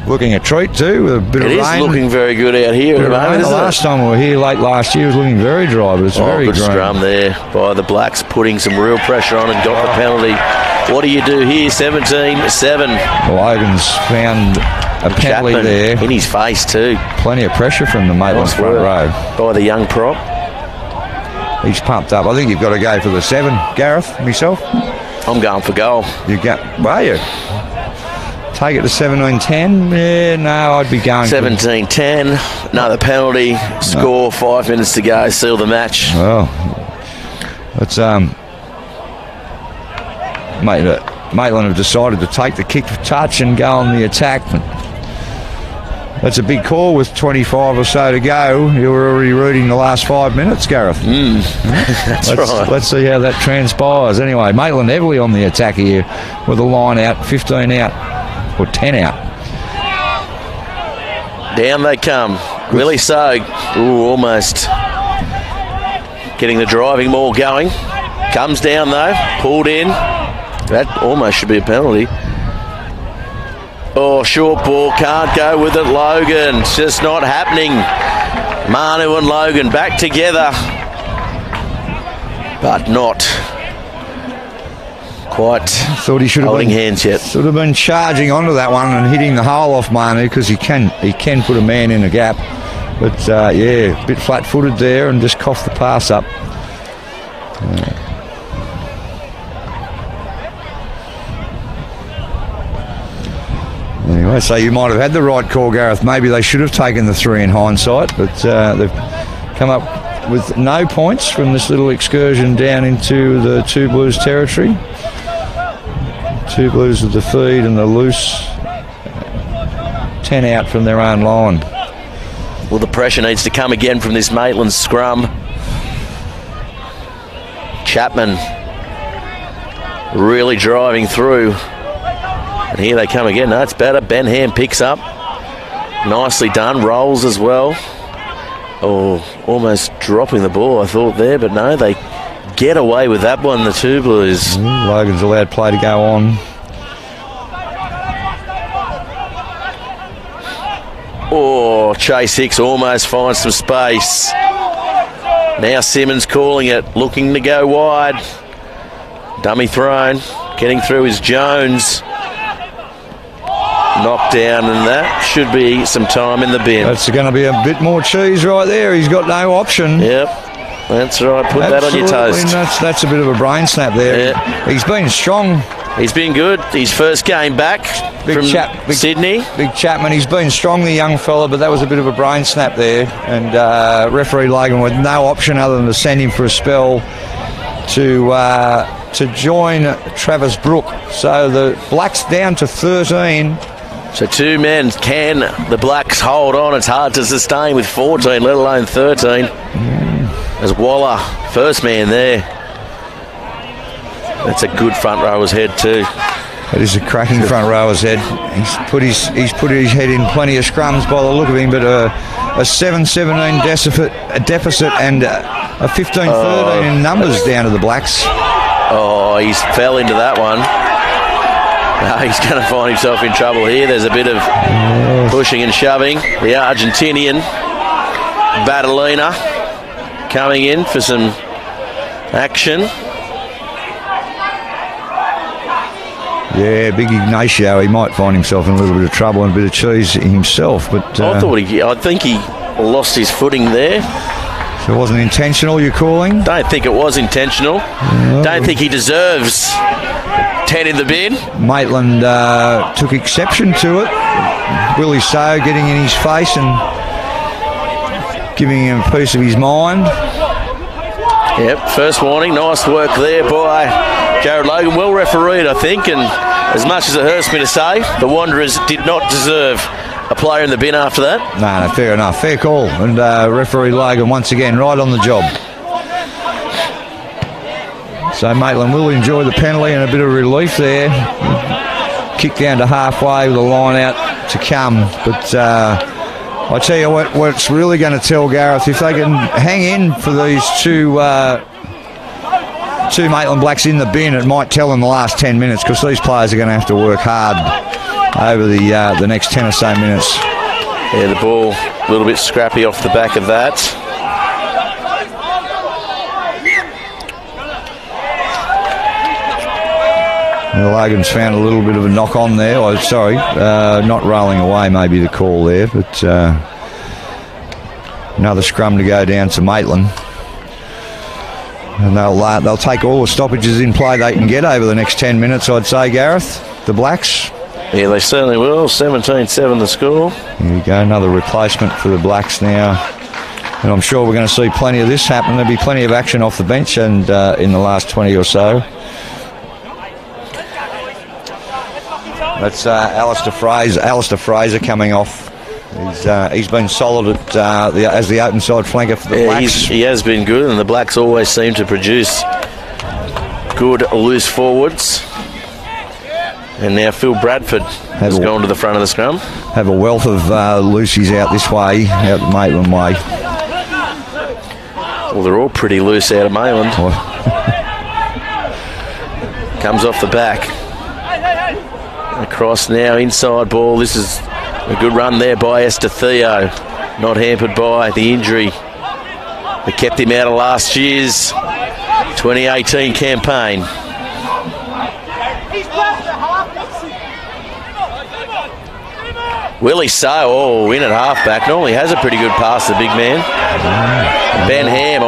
[SPEAKER 1] Looking a treat too, with a bit of rain. It is
[SPEAKER 2] looking very good out here at the moment, isn't it?
[SPEAKER 1] Last time we were here late last year, it was looking very dry, but it's very
[SPEAKER 2] good
[SPEAKER 1] green.
[SPEAKER 2] Scrum there by the Blacks, putting some real pressure on and got the penalty. What do you do here? 17-7.
[SPEAKER 1] Logan's found a penalty
[SPEAKER 2] Chapman
[SPEAKER 1] there.
[SPEAKER 2] In his face too.
[SPEAKER 1] Plenty of pressure from the Maitland front row.
[SPEAKER 2] By the young prop.
[SPEAKER 1] He's pumped up. I think you've got to go for the 7, Gareth, myself.
[SPEAKER 2] I'm going for goal.
[SPEAKER 1] Are you? Take it to 17-10. Yeah, no, I'd be going
[SPEAKER 2] 17-10. Another penalty. Score. 5 minutes to go. Seal the match.
[SPEAKER 1] Well, it's Maitland have decided to take the kick touch and go on the attack. That's a big call with 25 or so to go. You were already reading the last 5 minutes, Gareth.
[SPEAKER 2] That's right.
[SPEAKER 1] Let's see how that transpires. Anyway, Maitland heavily on the attack here with a line out, 15 out, or 10 out.
[SPEAKER 2] Down they come. Willie Soag. Ooh, almost getting the driving ball going. Comes down though, pulled in. That almost should be a penalty. Oh, short ball, can't go with it, Logan. It's just not happening. Manu and Logan back together, but not quite
[SPEAKER 1] thought he should have
[SPEAKER 2] holding
[SPEAKER 1] been,
[SPEAKER 2] hands yet.
[SPEAKER 1] Should have been charging onto that one and hitting the hole off Manu, because he can put a man in a gap. But yeah, a bit flat-footed there and just coughed the pass up. Anyway, so you might have had the right call, Gareth. Maybe they should have taken the 3 in hindsight, but they've come up with no points from this little excursion down into the Two Blues territory. Two Blues with the feed and the loose. 10 out from their own line.
[SPEAKER 2] Well, the pressure needs to come again from this Maitland scrum. Chapman really driving through. And here they come again. No, it's better. Ben Ham picks up. Nicely done. Rolls as well. Oh, almost dropping the ball, I thought there, but no, they get away with that one, the Two Blues.
[SPEAKER 1] Logan's allowed play to go on.
[SPEAKER 2] Oh, Chase Hicks almost finds some space. Now Simmons calling it, looking to go wide. Dummy thrown. Getting through is Jones. Knocked down, and that should be some time in the bin.
[SPEAKER 1] That's going to be a bit more cheese right there. He's got no option.
[SPEAKER 2] Yep, that's right. Put that on your toast.
[SPEAKER 1] That's a bit of a brain snap there.
[SPEAKER 2] Yeah.
[SPEAKER 1] He's been strong.
[SPEAKER 2] He's been good. His first game back from Sydney.
[SPEAKER 1] Big Chapman. He's been strong, the young fella, but that was a bit of a brain snap there. And referee Logan with no option other than to send him for a spell to join Travis Brook. So the Blacks down to 13.
[SPEAKER 2] So 2 men. Can the Blacks hold on? It's hard to sustain with 14, let alone 13. As Waller, first man there. That's a good front rower's head too.
[SPEAKER 1] That is a cracking front rower's head. He's put his head in plenty of scrums by the look of him, but a 7-17 deficit and a 15-13 in numbers down to the Blacks.
[SPEAKER 2] Oh, he's fell into that one. No, he's going to find himself in trouble here. There's a bit of pushing and shoving. The Argentinian, Batalina, coming in for some action.
[SPEAKER 1] Yeah, big Ignacio. He might find himself in a little bit of trouble and a bit of cheese himself. But
[SPEAKER 2] I think he lost his footing there.
[SPEAKER 1] So it wasn't intentional, you're calling?
[SPEAKER 2] Don't think it was intentional. No. Don't think he deserves 10 in the bin.
[SPEAKER 1] Maitland took exception to it. Willie So getting in his face and giving him a piece of his mind.
[SPEAKER 2] Yep, first warning. Nice work there by Jared Logan. Well refereed, I think, and as much as it hurts me to say, the Wanderers did not deserve a player in the bin after that.
[SPEAKER 1] No, fair enough. Fair call. And referee Logan once again right on the job. So Maitland will enjoy the penalty and a bit of relief there. Kick down to halfway with a line out to come. But I tell you what's really going to tell, Gareth, if they can hang in for these two Maitland Blacks in the bin, it might tell in the last 10 minutes, because these players are going to have to work hard over the next 10 or so minutes.
[SPEAKER 2] Yeah, the ball a little bit scrappy off the back of that.
[SPEAKER 1] Well, Logan's found a little bit of a knock on there. Oh, sorry, not rolling away, maybe the call there, but another scrum to go down to Maitland. And they'll take all the stoppages in play they can get over the next 10 minutes, I'd say, Gareth, the Blacks.
[SPEAKER 2] Yeah, they certainly will. 17-7 the score.
[SPEAKER 1] Here we go, another replacement for the Blacks now. And I'm sure we're going to see plenty of this happen. There'll be plenty of action off the bench and in the last 20 or so. That's Alistair Fraser coming off. He's been solid as the open side flanker for the Blacks.
[SPEAKER 2] He has been good, and the Blacks always seem to produce good loose forwards. And now Phil Bradford has gone to the front of the scrum.
[SPEAKER 1] Have a wealth of loosies out this way, out the Maitland way.
[SPEAKER 2] Well, they're all pretty loose out of Maitland. Comes off the back. Across now, inside ball. This is a good run there by Estetheo. Not hampered by the injury that kept him out of last year's 2018 campaign. Willie So, in at halfback. Normally has a pretty good pass, the big man. Ben Ham,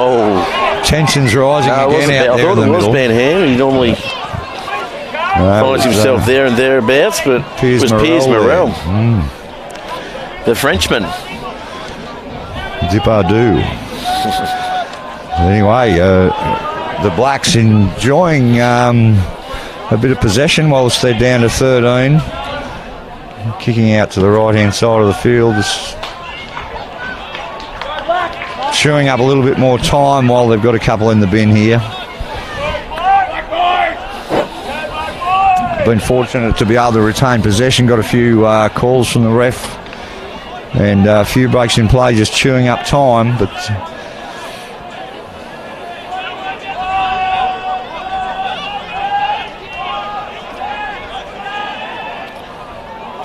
[SPEAKER 1] Tensions rising again out there.
[SPEAKER 2] I thought it was Ben Ham. He normally finds himself there and thereabouts, but it was Piers Morel. The Frenchman.
[SPEAKER 1] Dipardou. Anyway, the Blacks enjoying a bit of possession whilst they're down to 13. Kicking out to the right-hand side of the field. Just chewing up a little bit more time while they've got a couple in the bin here. Been fortunate to be able to retain possession. Got a few calls from the ref and a few breaks in play, just chewing up time, but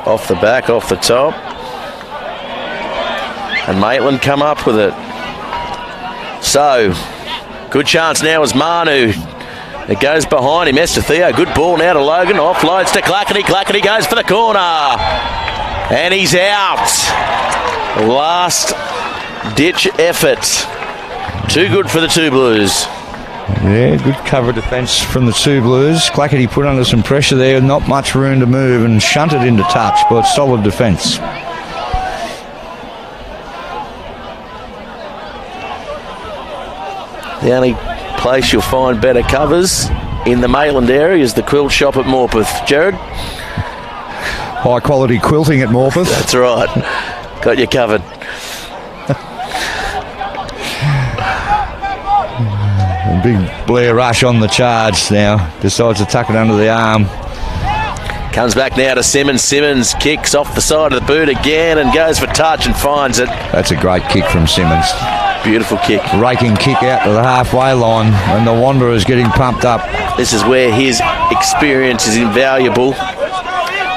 [SPEAKER 2] off the back, off the top. And Maitland come up with it. So, good chance now is Manu. It goes behind him, Estetheo. Good ball now to Logan. Offloads to Clackety. Clackety goes for the corner. And he's out. Last ditch effort. Too good for the Two Blues.
[SPEAKER 1] Yeah, good cover defence from the Two Blues. Clackety put under some pressure there, not much room to move, and shunted into touch, but solid defence.
[SPEAKER 2] The only place you'll find better covers in the Maitland area is the quilt shop at Morpeth. Jared?
[SPEAKER 1] High quality quilting at Morpeth.
[SPEAKER 2] That's right. Got you covered.
[SPEAKER 1] Big Blair Rush on the charge now. Decides to tuck it under the arm.
[SPEAKER 2] Comes back now to Simmons. Simmons kicks off the side of the boot again and goes for touch and finds it.
[SPEAKER 1] That's a great kick from Simmons.
[SPEAKER 2] Beautiful kick.
[SPEAKER 1] Raking kick out to the halfway line, and the Wanderers getting pumped up.
[SPEAKER 2] This is where his experience is invaluable.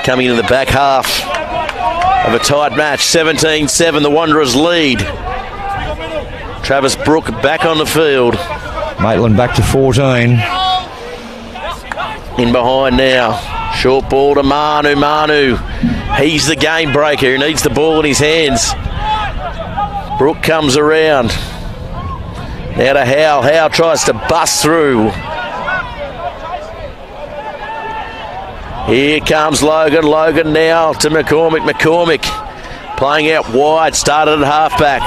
[SPEAKER 2] Coming into the back half of a tight match. 17-7, the Wanderers lead. Travis Brook back on the field.
[SPEAKER 1] Maitland back to 14.
[SPEAKER 2] In behind now. Short ball to Manu. Manu, he's the game breaker. He needs the ball in his hands. Brook comes around. Now to Howe. Howe tries to bust through. Here comes Logan. Logan now to McCormick. McCormick playing out wide. Started at halfback.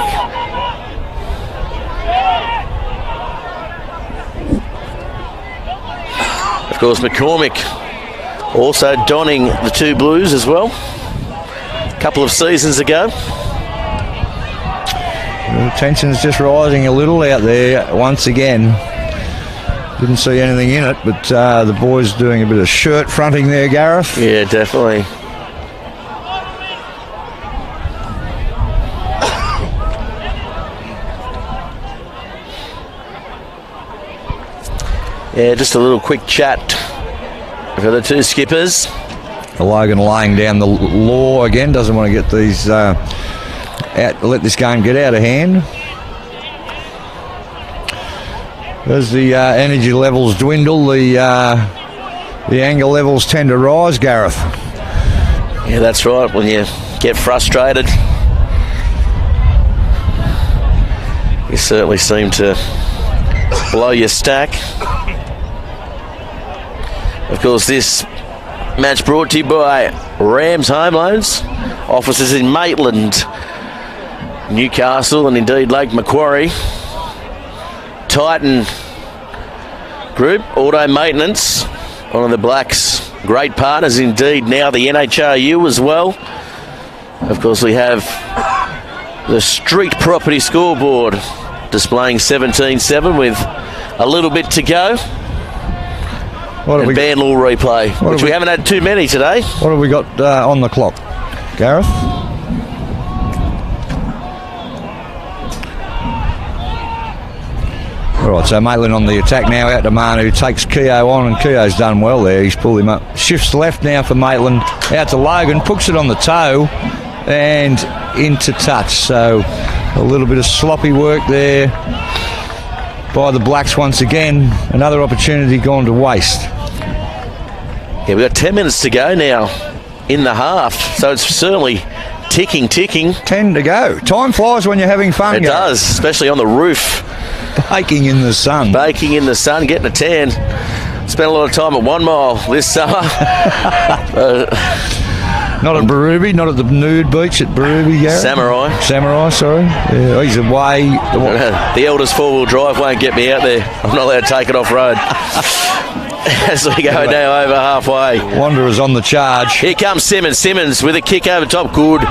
[SPEAKER 2] Of course, McCormick also donning the Two Blues as well. A couple of seasons ago.
[SPEAKER 1] The tension's just rising a little out there once again. Didn't see anything in it, but the boys doing a bit of shirt fronting there, Gareth.
[SPEAKER 2] Yeah, definitely. Yeah, just a little quick chat for the two skippers.
[SPEAKER 1] Logan laying down the law again. Doesn't want to get these let this game get out of hand. As the energy levels dwindle, the anger levels tend to rise, Gareth.
[SPEAKER 2] Yeah, that's right. When you get frustrated, you certainly seem to blow your stack. Of course, this match brought to you by Rams Home Loans, offices in Maitland, Newcastle, and indeed Lake Macquarie. Titan Group, Auto Maintenance, one of the Blacks' great partners indeed, now the NHRU as well. Of course, we have the Street Property Scoreboard displaying 17-7 with a little bit to go. And band law replay, which we haven't had too many today.
[SPEAKER 1] What have we got on the clock, Gareth? All right, so Maitland on the attack now, out to Manu, takes Keogh on, and Keogh's done well there. He's pulled him up. Shifts left now for Maitland, out to Logan, puts it on the toe and into touch. So a little bit of sloppy work there by the Blacks once again. Another opportunity gone to waste.
[SPEAKER 2] Yeah, we've got 10 minutes to go now in the half, so it's certainly ticking.
[SPEAKER 1] 10 to go. Time flies when you're having fun.
[SPEAKER 2] It does, especially on the roof.
[SPEAKER 1] Baking in the sun, getting
[SPEAKER 2] a tan. Spent a lot of time at 1 Mile this summer.
[SPEAKER 1] Not at Barooby, not at the nude beach at Barooby, Gareth. Samurai, sorry. Yeah, he's away.
[SPEAKER 2] The eldest four-wheel drive won't get me out there. I'm not allowed to take it off-road. As we go now over halfway.
[SPEAKER 1] Wanderers on the charge.
[SPEAKER 2] Here comes Simmons. Simmons with a kick over top. Good.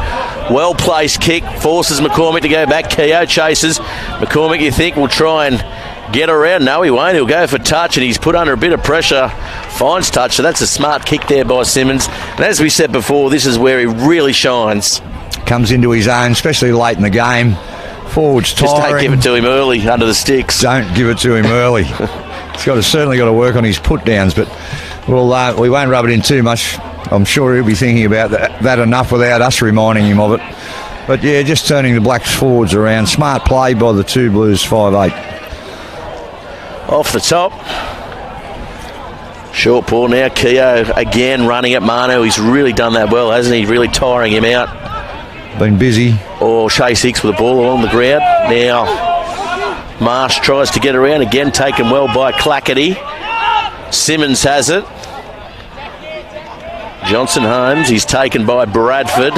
[SPEAKER 2] Well-placed kick. Forces McCormick to go back. Keogh chases. McCormick, you think, will try and get around. No, he won't. He'll go for touch, and he's put under a bit of pressure. Finds touch, so that's a smart kick there by Simmons. And as we said before, this is where he really shines.
[SPEAKER 1] Comes into his own, especially late in the game. Forwards tiring.
[SPEAKER 2] Just don't give it to him early under the sticks.
[SPEAKER 1] Don't give it to him early. He's certainly got to work on his put-downs, but we won't rub it in too much. I'm sure he'll be thinking about that enough without us reminding him of it. But, yeah, just turning the Blacks forwards around. Smart play by the two Blues, 5'8".
[SPEAKER 2] Off the top. Short ball now. Keogh again running at Manu. He's really done that well, hasn't he? Really tiring him out.
[SPEAKER 1] Been busy.
[SPEAKER 2] Chase Hicks with the ball along the ground. Now Marsh tries to get around again, taken well by Clackety. Simmons has it. Johnson Holmes, he's taken by Bradford.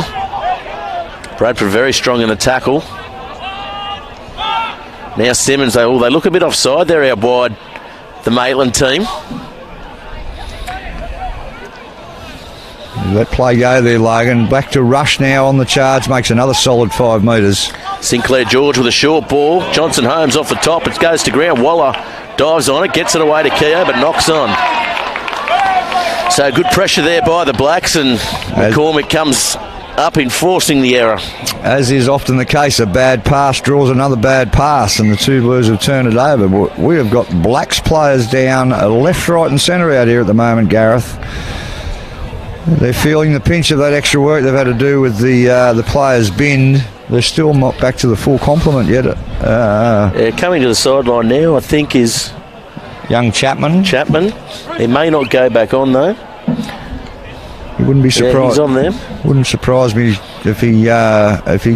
[SPEAKER 2] Bradford very strong in the tackle. Now Simmons, they look a bit offside. They're out wide, the Maitland team.
[SPEAKER 1] Let play go there, Logan. Back to Rush now on the charge. Makes another solid 5 metres.
[SPEAKER 2] Sinclair George with a short ball. Johnson Holmes off the top. It goes to ground. Waller dives on it. Gets it away to Keogh, but knocks on. So good pressure there by the Blacks, and McCormick comes up enforcing the error.
[SPEAKER 1] As is often the case, a bad pass draws another bad pass, and the two Blues have turned it over. We have got Blacks players down left, right and centre out here at the moment, Gareth. They're feeling the pinch of that extra work they've had to do with the players' bin. They're still not back to the full complement yet.
[SPEAKER 2] Coming to the sideline now, I think, is
[SPEAKER 1] young Chapman.
[SPEAKER 2] He may not go back on, though.
[SPEAKER 1] He wouldn't be surprised.
[SPEAKER 2] Yeah, he's on there.
[SPEAKER 1] Wouldn't surprise me if he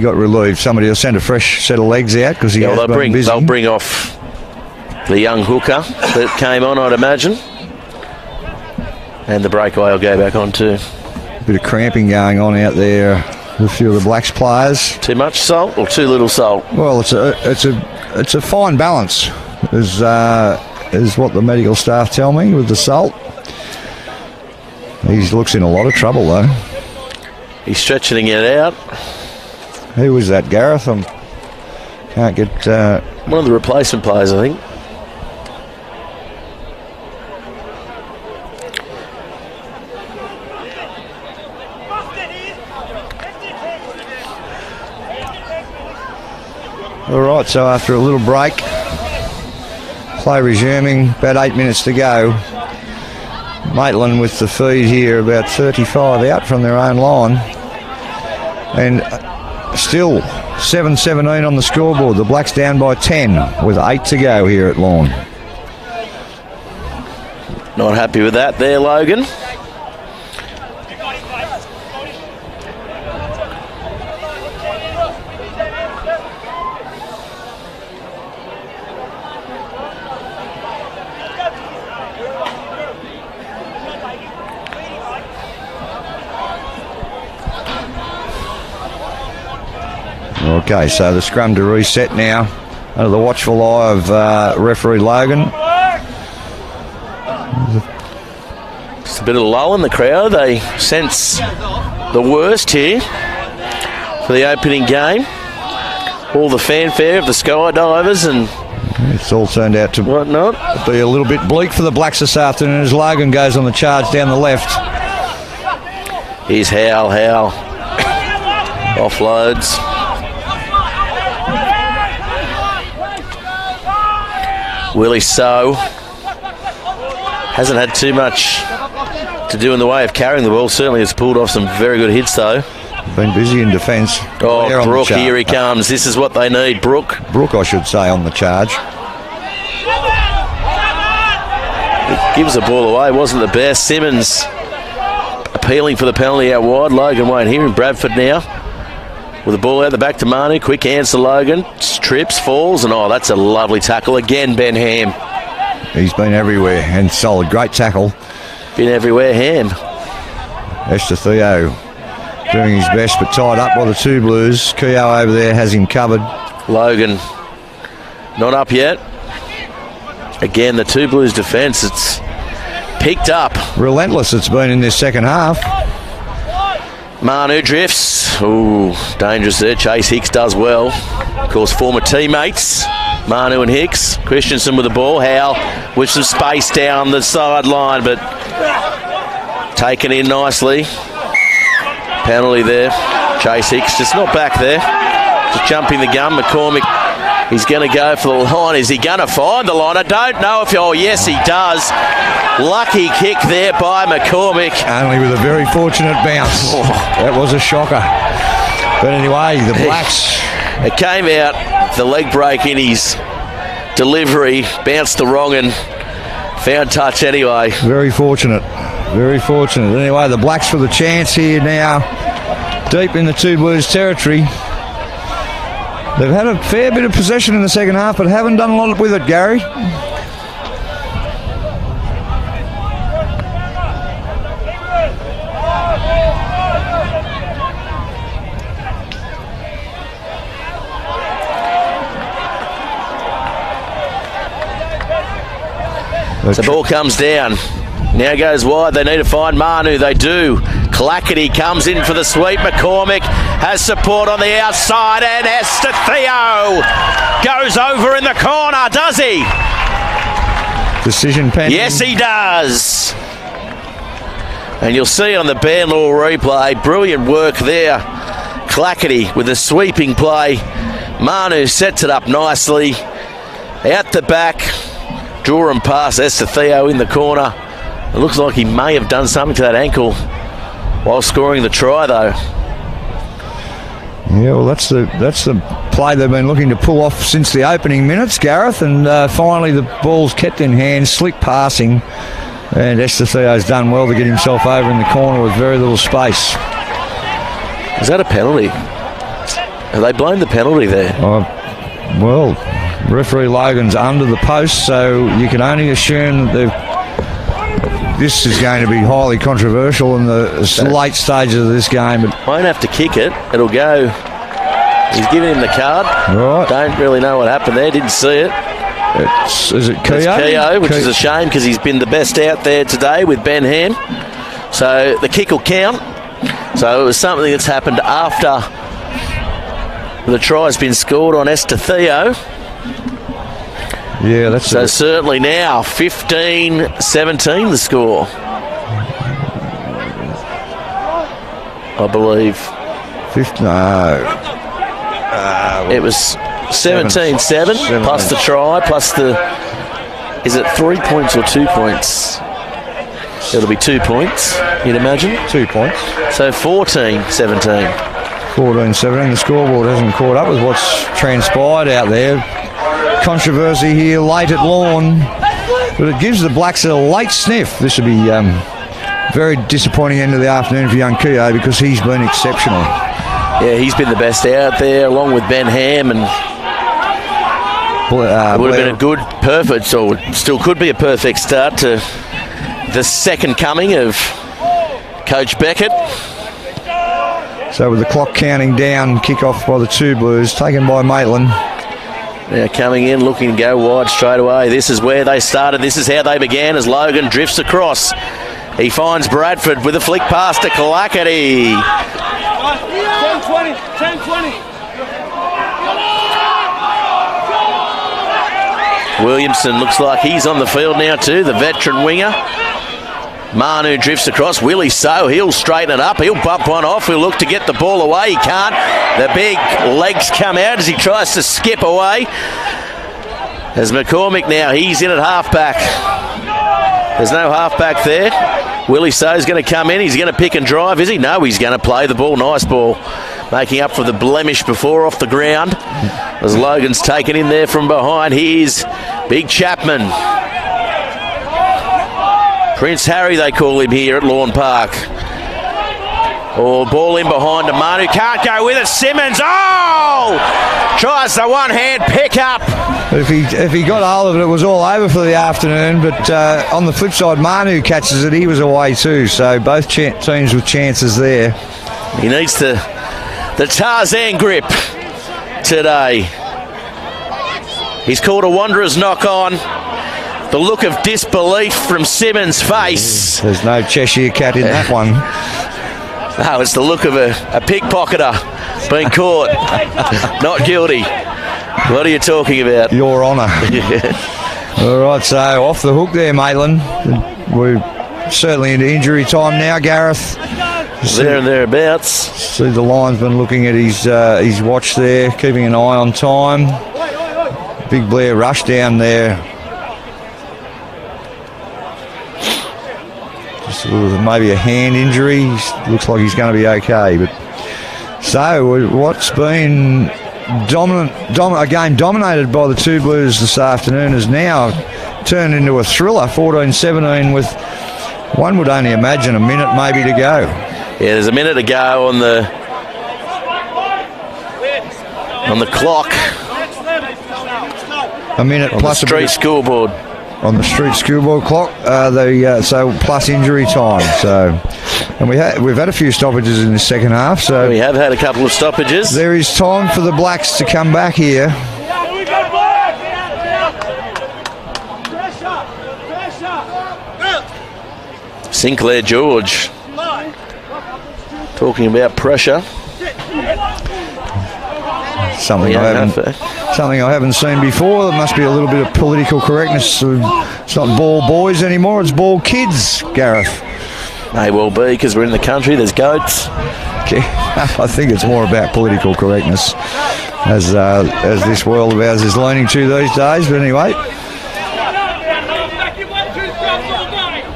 [SPEAKER 1] got relieved. Somebody will send a fresh set of legs out because he has been busy.
[SPEAKER 2] They'll bring off the young hooker that came on, I'd imagine. And the breakaway will go back on too.
[SPEAKER 1] A bit of cramping going on out there with a few of the Blacks players.
[SPEAKER 2] Too much salt or too little salt?
[SPEAKER 1] Well, it's a fine balance, is what the medical staff tell me with the salt. He looks in a lot of trouble though.
[SPEAKER 2] He's stretching it out.
[SPEAKER 1] Who was that, Gareth? Can't get...
[SPEAKER 2] one of the replacement players, I think.
[SPEAKER 1] All right, so after a little break, play resuming, about 8 minutes to go. Maitland with the feed here, about 35 out from their own line. And still 7-17 on the scoreboard. The Blacks down by 10 with 8 to go here at Lawn.
[SPEAKER 2] Not happy with that there, Logan.
[SPEAKER 1] Okay, so the scrum to reset now under the watchful eye of referee Logan.
[SPEAKER 2] Just a bit of a lull in the crowd. They sense the worst here for the opening game. All the fanfare of the skydivers and
[SPEAKER 1] it's all turned out to
[SPEAKER 2] whatnot.
[SPEAKER 1] Be a little bit bleak for the Blacks this afternoon as Logan goes on the charge down the left.
[SPEAKER 2] Here's Howe. Offloads. Willie So hasn't had too much to do in the way of carrying the ball. Certainly has pulled off some very good hits though.
[SPEAKER 1] Been busy in defence.
[SPEAKER 2] Oh, Brooke, here he comes. This is what they need, Brooke.
[SPEAKER 1] Brooke, I should say, on the charge.
[SPEAKER 2] It gives the ball away. Wasn't the best. Simmons appealing for the penalty out wide. Logan won't hear him. Bradford now with the ball out the back to Manu. Quick answer, Logan. Trips, falls, and that's a lovely tackle again, Ben Ham.
[SPEAKER 1] He's been everywhere and solid. Great tackle.
[SPEAKER 2] Been everywhere, Ham.
[SPEAKER 1] Esther Theo doing his best, but tied up by the two Blues. Keogh over there has him covered.
[SPEAKER 2] Logan not up yet. Again, the two Blues defence, it's picked up.
[SPEAKER 1] Relentless it's been in this second half.
[SPEAKER 2] Manu drifts. Ooh, dangerous there. Chase Hicks does well. Of course, former teammates, Manu and Hicks. Christensen with the ball. Howe with some space down the sideline, but taken in nicely. Penalty there. Chase Hicks just not back there. Just jumping the gun. McCormick, he's going to go for the line. Is he going to find the line? I don't know if... Oh, yes, he does. Lucky kick there by McCormick.
[SPEAKER 1] Only with a very fortunate bounce. That was a shocker. But anyway, the Blacks...
[SPEAKER 2] It came out, the leg break in his delivery, bounced the wrong and found touch anyway.
[SPEAKER 1] Very fortunate. Very fortunate. Anyway, the Blacks for the chance here now, deep in the two Blues territory. They've had a fair bit of possession in the second half, but haven't done a lot with it, Gary.
[SPEAKER 2] So the ball comes down. Now goes wide. They need to find Manu. They do. Clackety comes in for the sweep. McCormick has support on the outside, and Esther Theo goes over in the corner, does he?
[SPEAKER 1] Decision pending.
[SPEAKER 2] Yes, he does. And you'll see on the Bandlaw replay, brilliant work there. Clackety with a sweeping play. Manu sets it up nicely. Out the back. Draw and pass. Esther Theo in the corner. It looks like he may have done something to that ankle while scoring the try, though.
[SPEAKER 1] Yeah, well, that's the play they've been looking to pull off since the opening minutes, Gareth, and finally the ball's kept in hand, slick passing, and Esther Theo's done well to get himself over in the corner with very little space.
[SPEAKER 2] Is that a penalty? Have they blown the penalty there?
[SPEAKER 1] Well, referee Logan's under the post, so you can only assume that this is going to be highly controversial in the late stages of this game. But
[SPEAKER 2] won't have to kick it. It'll go. He's giving him the card.
[SPEAKER 1] Right.
[SPEAKER 2] Don't really know what happened there. Didn't see it.
[SPEAKER 1] Is it Keogh?
[SPEAKER 2] It's Keogh, which is a shame because he's been the best out there today with Ben Ham. So the kick will count. So it was something that's happened after the try's been scored on Esther Theo.
[SPEAKER 1] Yeah, that's
[SPEAKER 2] so certainly now 15-17 the score. I believe. It was 17-7 plus the try, plus the... Is it 3 points or 2 points? It'll be 2 points, you'd imagine.
[SPEAKER 1] 2 points.
[SPEAKER 2] So 14-17.
[SPEAKER 1] 14-17. The scoreboard hasn't caught up with what's transpired out there. Controversy here late at Lawn, but it gives the Blacks a late sniff. This would be very disappointing end of the afternoon for young Keogh because he's been exceptional.
[SPEAKER 2] Yeah, he's been the best out there along with Ben Ham, and it would have been a good, perfect, or still could be a perfect start to the second coming of Coach Beckett.
[SPEAKER 1] So with the clock counting down, kick-off by the two Blues, taken by Maitland.
[SPEAKER 2] Now coming in, looking to go wide straight away. This is where they started. This is how they began as Logan drifts across. He finds Bradford with a flick pass to Clackety.
[SPEAKER 3] 10-20, 10-20.
[SPEAKER 2] Williamson looks like he's on the field now too, the veteran winger. Manu drifts across. Willie So, he'll straighten it up. He'll bump one off. He'll look to get the ball away. He can't. The big legs come out as he tries to skip away. As McCormick now, he's in at halfback. There's no halfback there. Willie So's going to come in. He's going to pick and drive, is he? No, he's going to play the ball. Nice ball. Making up for the blemish before off the ground. As Logan's taken in there from behind. Here's Big Chapman. Prince Harry, they call him here at Lawn Park. Oh, ball in behind to Manu. Can't go with it. Simmons. Oh! Tries the one-hand pick-up.
[SPEAKER 1] If he got hold of it, it was all over for the afternoon. But on the flip side, Manu catches it. He was away too. So both teams with chances there.
[SPEAKER 2] He needs the Tarzan grip today. He's called a Wanderers knock-on. The look of disbelief from Simmons' face.
[SPEAKER 1] There's no Cheshire cat in that one.
[SPEAKER 2] No, it's the look of a pickpocketer being caught. Not guilty. What are you talking about?
[SPEAKER 1] Your Honour. All right, so off the hook there, Maitland. We're certainly into injury time now, Gareth.
[SPEAKER 2] There and thereabouts.
[SPEAKER 1] See the linesman looking at his watch there, keeping an eye on time. Big Blair rush down there. Just maybe a hand injury. Looks like he's going to be okay. But so what's been a game dominated by the two Blues this afternoon has now turned into a thriller. 14-17 with, one would only imagine, a minute maybe to go.
[SPEAKER 2] Yeah, there's a minute to go on the clock.
[SPEAKER 1] A minute
[SPEAKER 2] on
[SPEAKER 1] plus
[SPEAKER 2] the street scoreboard.
[SPEAKER 1] On the street scoreboard clock, so plus injury time. So, and we've had a few stoppages in the second half. So
[SPEAKER 2] we have had a couple of stoppages.
[SPEAKER 1] There is time for the Blacks to come back here.
[SPEAKER 2] Sinclair George talking about pressure.
[SPEAKER 1] Something I haven't seen before. There must be a little bit of political correctness. It's not ball boys anymore, it's ball kids, Gareth.
[SPEAKER 2] May well be, because we're in the country, there's goats.
[SPEAKER 1] I think it's more about political correctness as this world of ours is learning to these days. But anyway,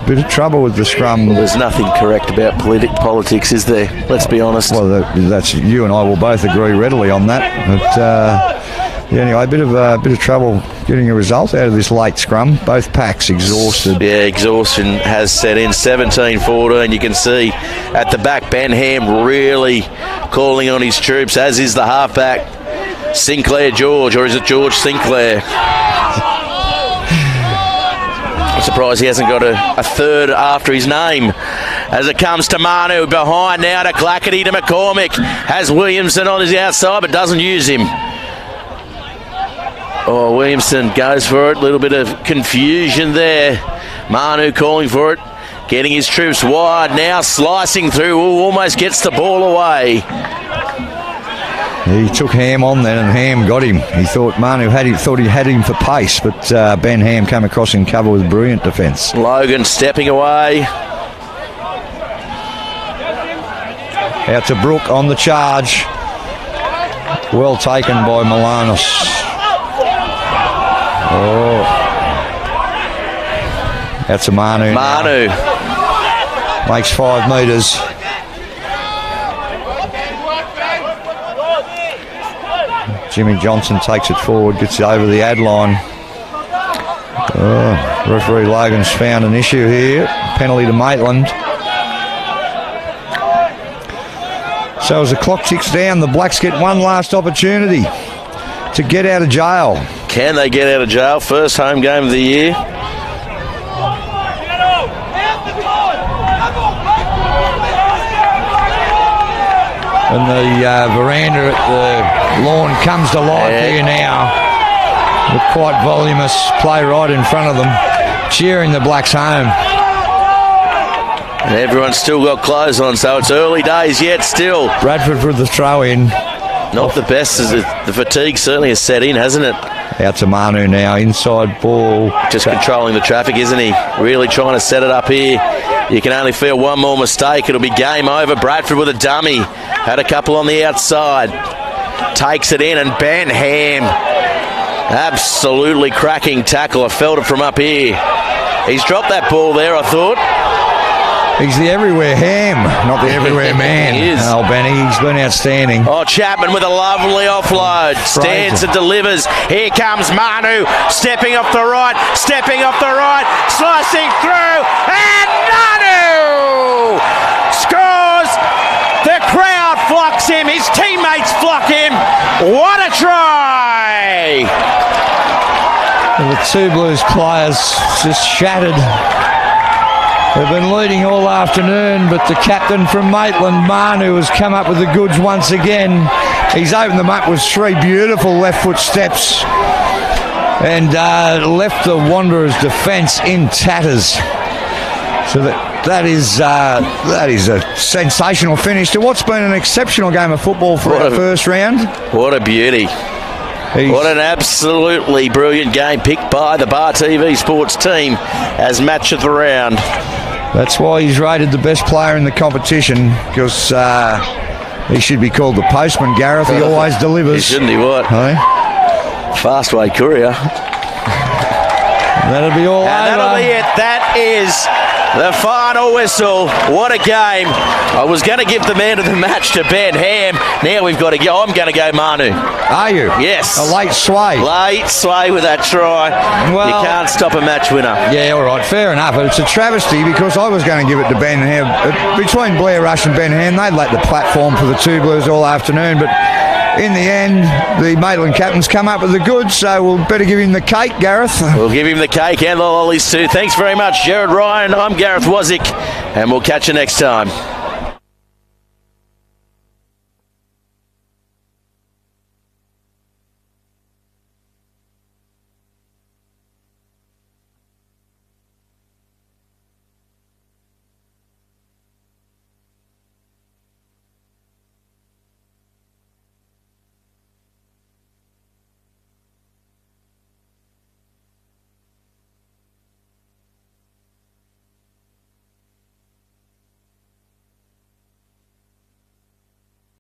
[SPEAKER 1] bit of trouble with the scrum.
[SPEAKER 2] Well, there's nothing correct about politics, is there? Let's be honest.
[SPEAKER 1] Well, that's you and I will both agree readily on that. But anyway, a bit of trouble getting a result out of this late scrum. Both packs exhausted.
[SPEAKER 2] Yeah, exhaustion has set in. 17-14. You can see at the back, Ben Ham really calling on his troops, as is the halfback Sinclair George, or is it George Sinclair? I'm surprised he hasn't got a third after his name. As it comes to Manu, behind now to Clackety to McCormick. Has Williamson on his outside but doesn't use him. Oh, Williamson goes for it. A little bit of confusion there. Manu calling for it. Getting his troops wide now, slicing through. Ooh, almost gets the ball away.
[SPEAKER 1] He took Ham on then, and Ham got him. He thought Manu thought he had him for pace, but Ben Ham came across in cover with brilliant defence.
[SPEAKER 2] Logan stepping away.
[SPEAKER 1] Out to Brook on the charge. Well taken by Milanos. Oh. Out to Manu.
[SPEAKER 2] Manu.
[SPEAKER 1] Makes 5 metres. Jimmy Johnson takes it forward, gets it over the ad line. Oh, referee Logan's found an issue here. Penalty to Maitland. So as the clock ticks down, the Blacks get one last opportunity to get out of jail.
[SPEAKER 2] Can they get out of jail? First home game of the year.
[SPEAKER 1] And the veranda at the lawn comes to life here now. With quite voluminous play right in front of them, cheering the Blacks home.
[SPEAKER 2] And everyone's still got clothes on, so it's early days yet still.
[SPEAKER 1] Bradford with the throw in.
[SPEAKER 2] Not the best, as the fatigue certainly has set in, hasn't it?
[SPEAKER 1] Out to Manu now, inside ball.
[SPEAKER 2] Just controlling the traffic, isn't he? Really trying to set it up here. You can only feel one more mistake, it'll be game over. Bradford with a dummy. Had a couple on the outside. Takes it in, and Ben Ham. Absolutely cracking tackle. I felt it from up here. He's dropped that ball there, I thought.
[SPEAKER 1] He's the everywhere Ham, not the everywhere man.
[SPEAKER 2] He is.
[SPEAKER 1] Oh, Benny, he's been outstanding.
[SPEAKER 2] Oh, Chapman with a lovely offload. Stands and delivers. Here comes Manu, stepping off the right, slicing through, and Manu scores
[SPEAKER 4] flocks him. His teammates flock him. What a try!
[SPEAKER 1] The two Blues players just shattered. They've been leading all afternoon, but the captain from Maitland, Manu, has come up with the goods once again. He's opened them up with 3 beautiful left foot steps and left the Wanderers' defence in tatters. So that is a sensational finish to what's been an exceptional game of football for our first round.
[SPEAKER 2] What a beauty. What an absolutely brilliant game picked by the Bar TV Sports team as match of the round.
[SPEAKER 1] That's why he's rated the best player in the competition, because he should be called the postman, Gareth. He always delivers.
[SPEAKER 2] Shouldn't he, what?
[SPEAKER 1] Hey?
[SPEAKER 2] Fastway courier.
[SPEAKER 1] That'll be all over.
[SPEAKER 2] That'll be it. That is the final whistle. What a game. I was going to give the man of the match to Ben Ham. Now we've got to go. I'm going to go Manu.
[SPEAKER 1] Are you?
[SPEAKER 2] Yes.
[SPEAKER 1] A late sway.
[SPEAKER 2] Late sway with that try.
[SPEAKER 1] Well,
[SPEAKER 2] you can't stop a match winner.
[SPEAKER 1] Yeah, all right. Fair enough. But it's a travesty because I was going to give it to Ben Ham. Between Blair Rush and Ben Ham, they laid the platform for the two Blues all afternoon. But in the end, the Maitland captains come up with the goods, so we'll better give him the cake, Gareth.
[SPEAKER 2] We'll give him the cake and the lollies too. Thanks very much, Jared Ryan. I'm Gareth Wazick, and we'll catch you next time.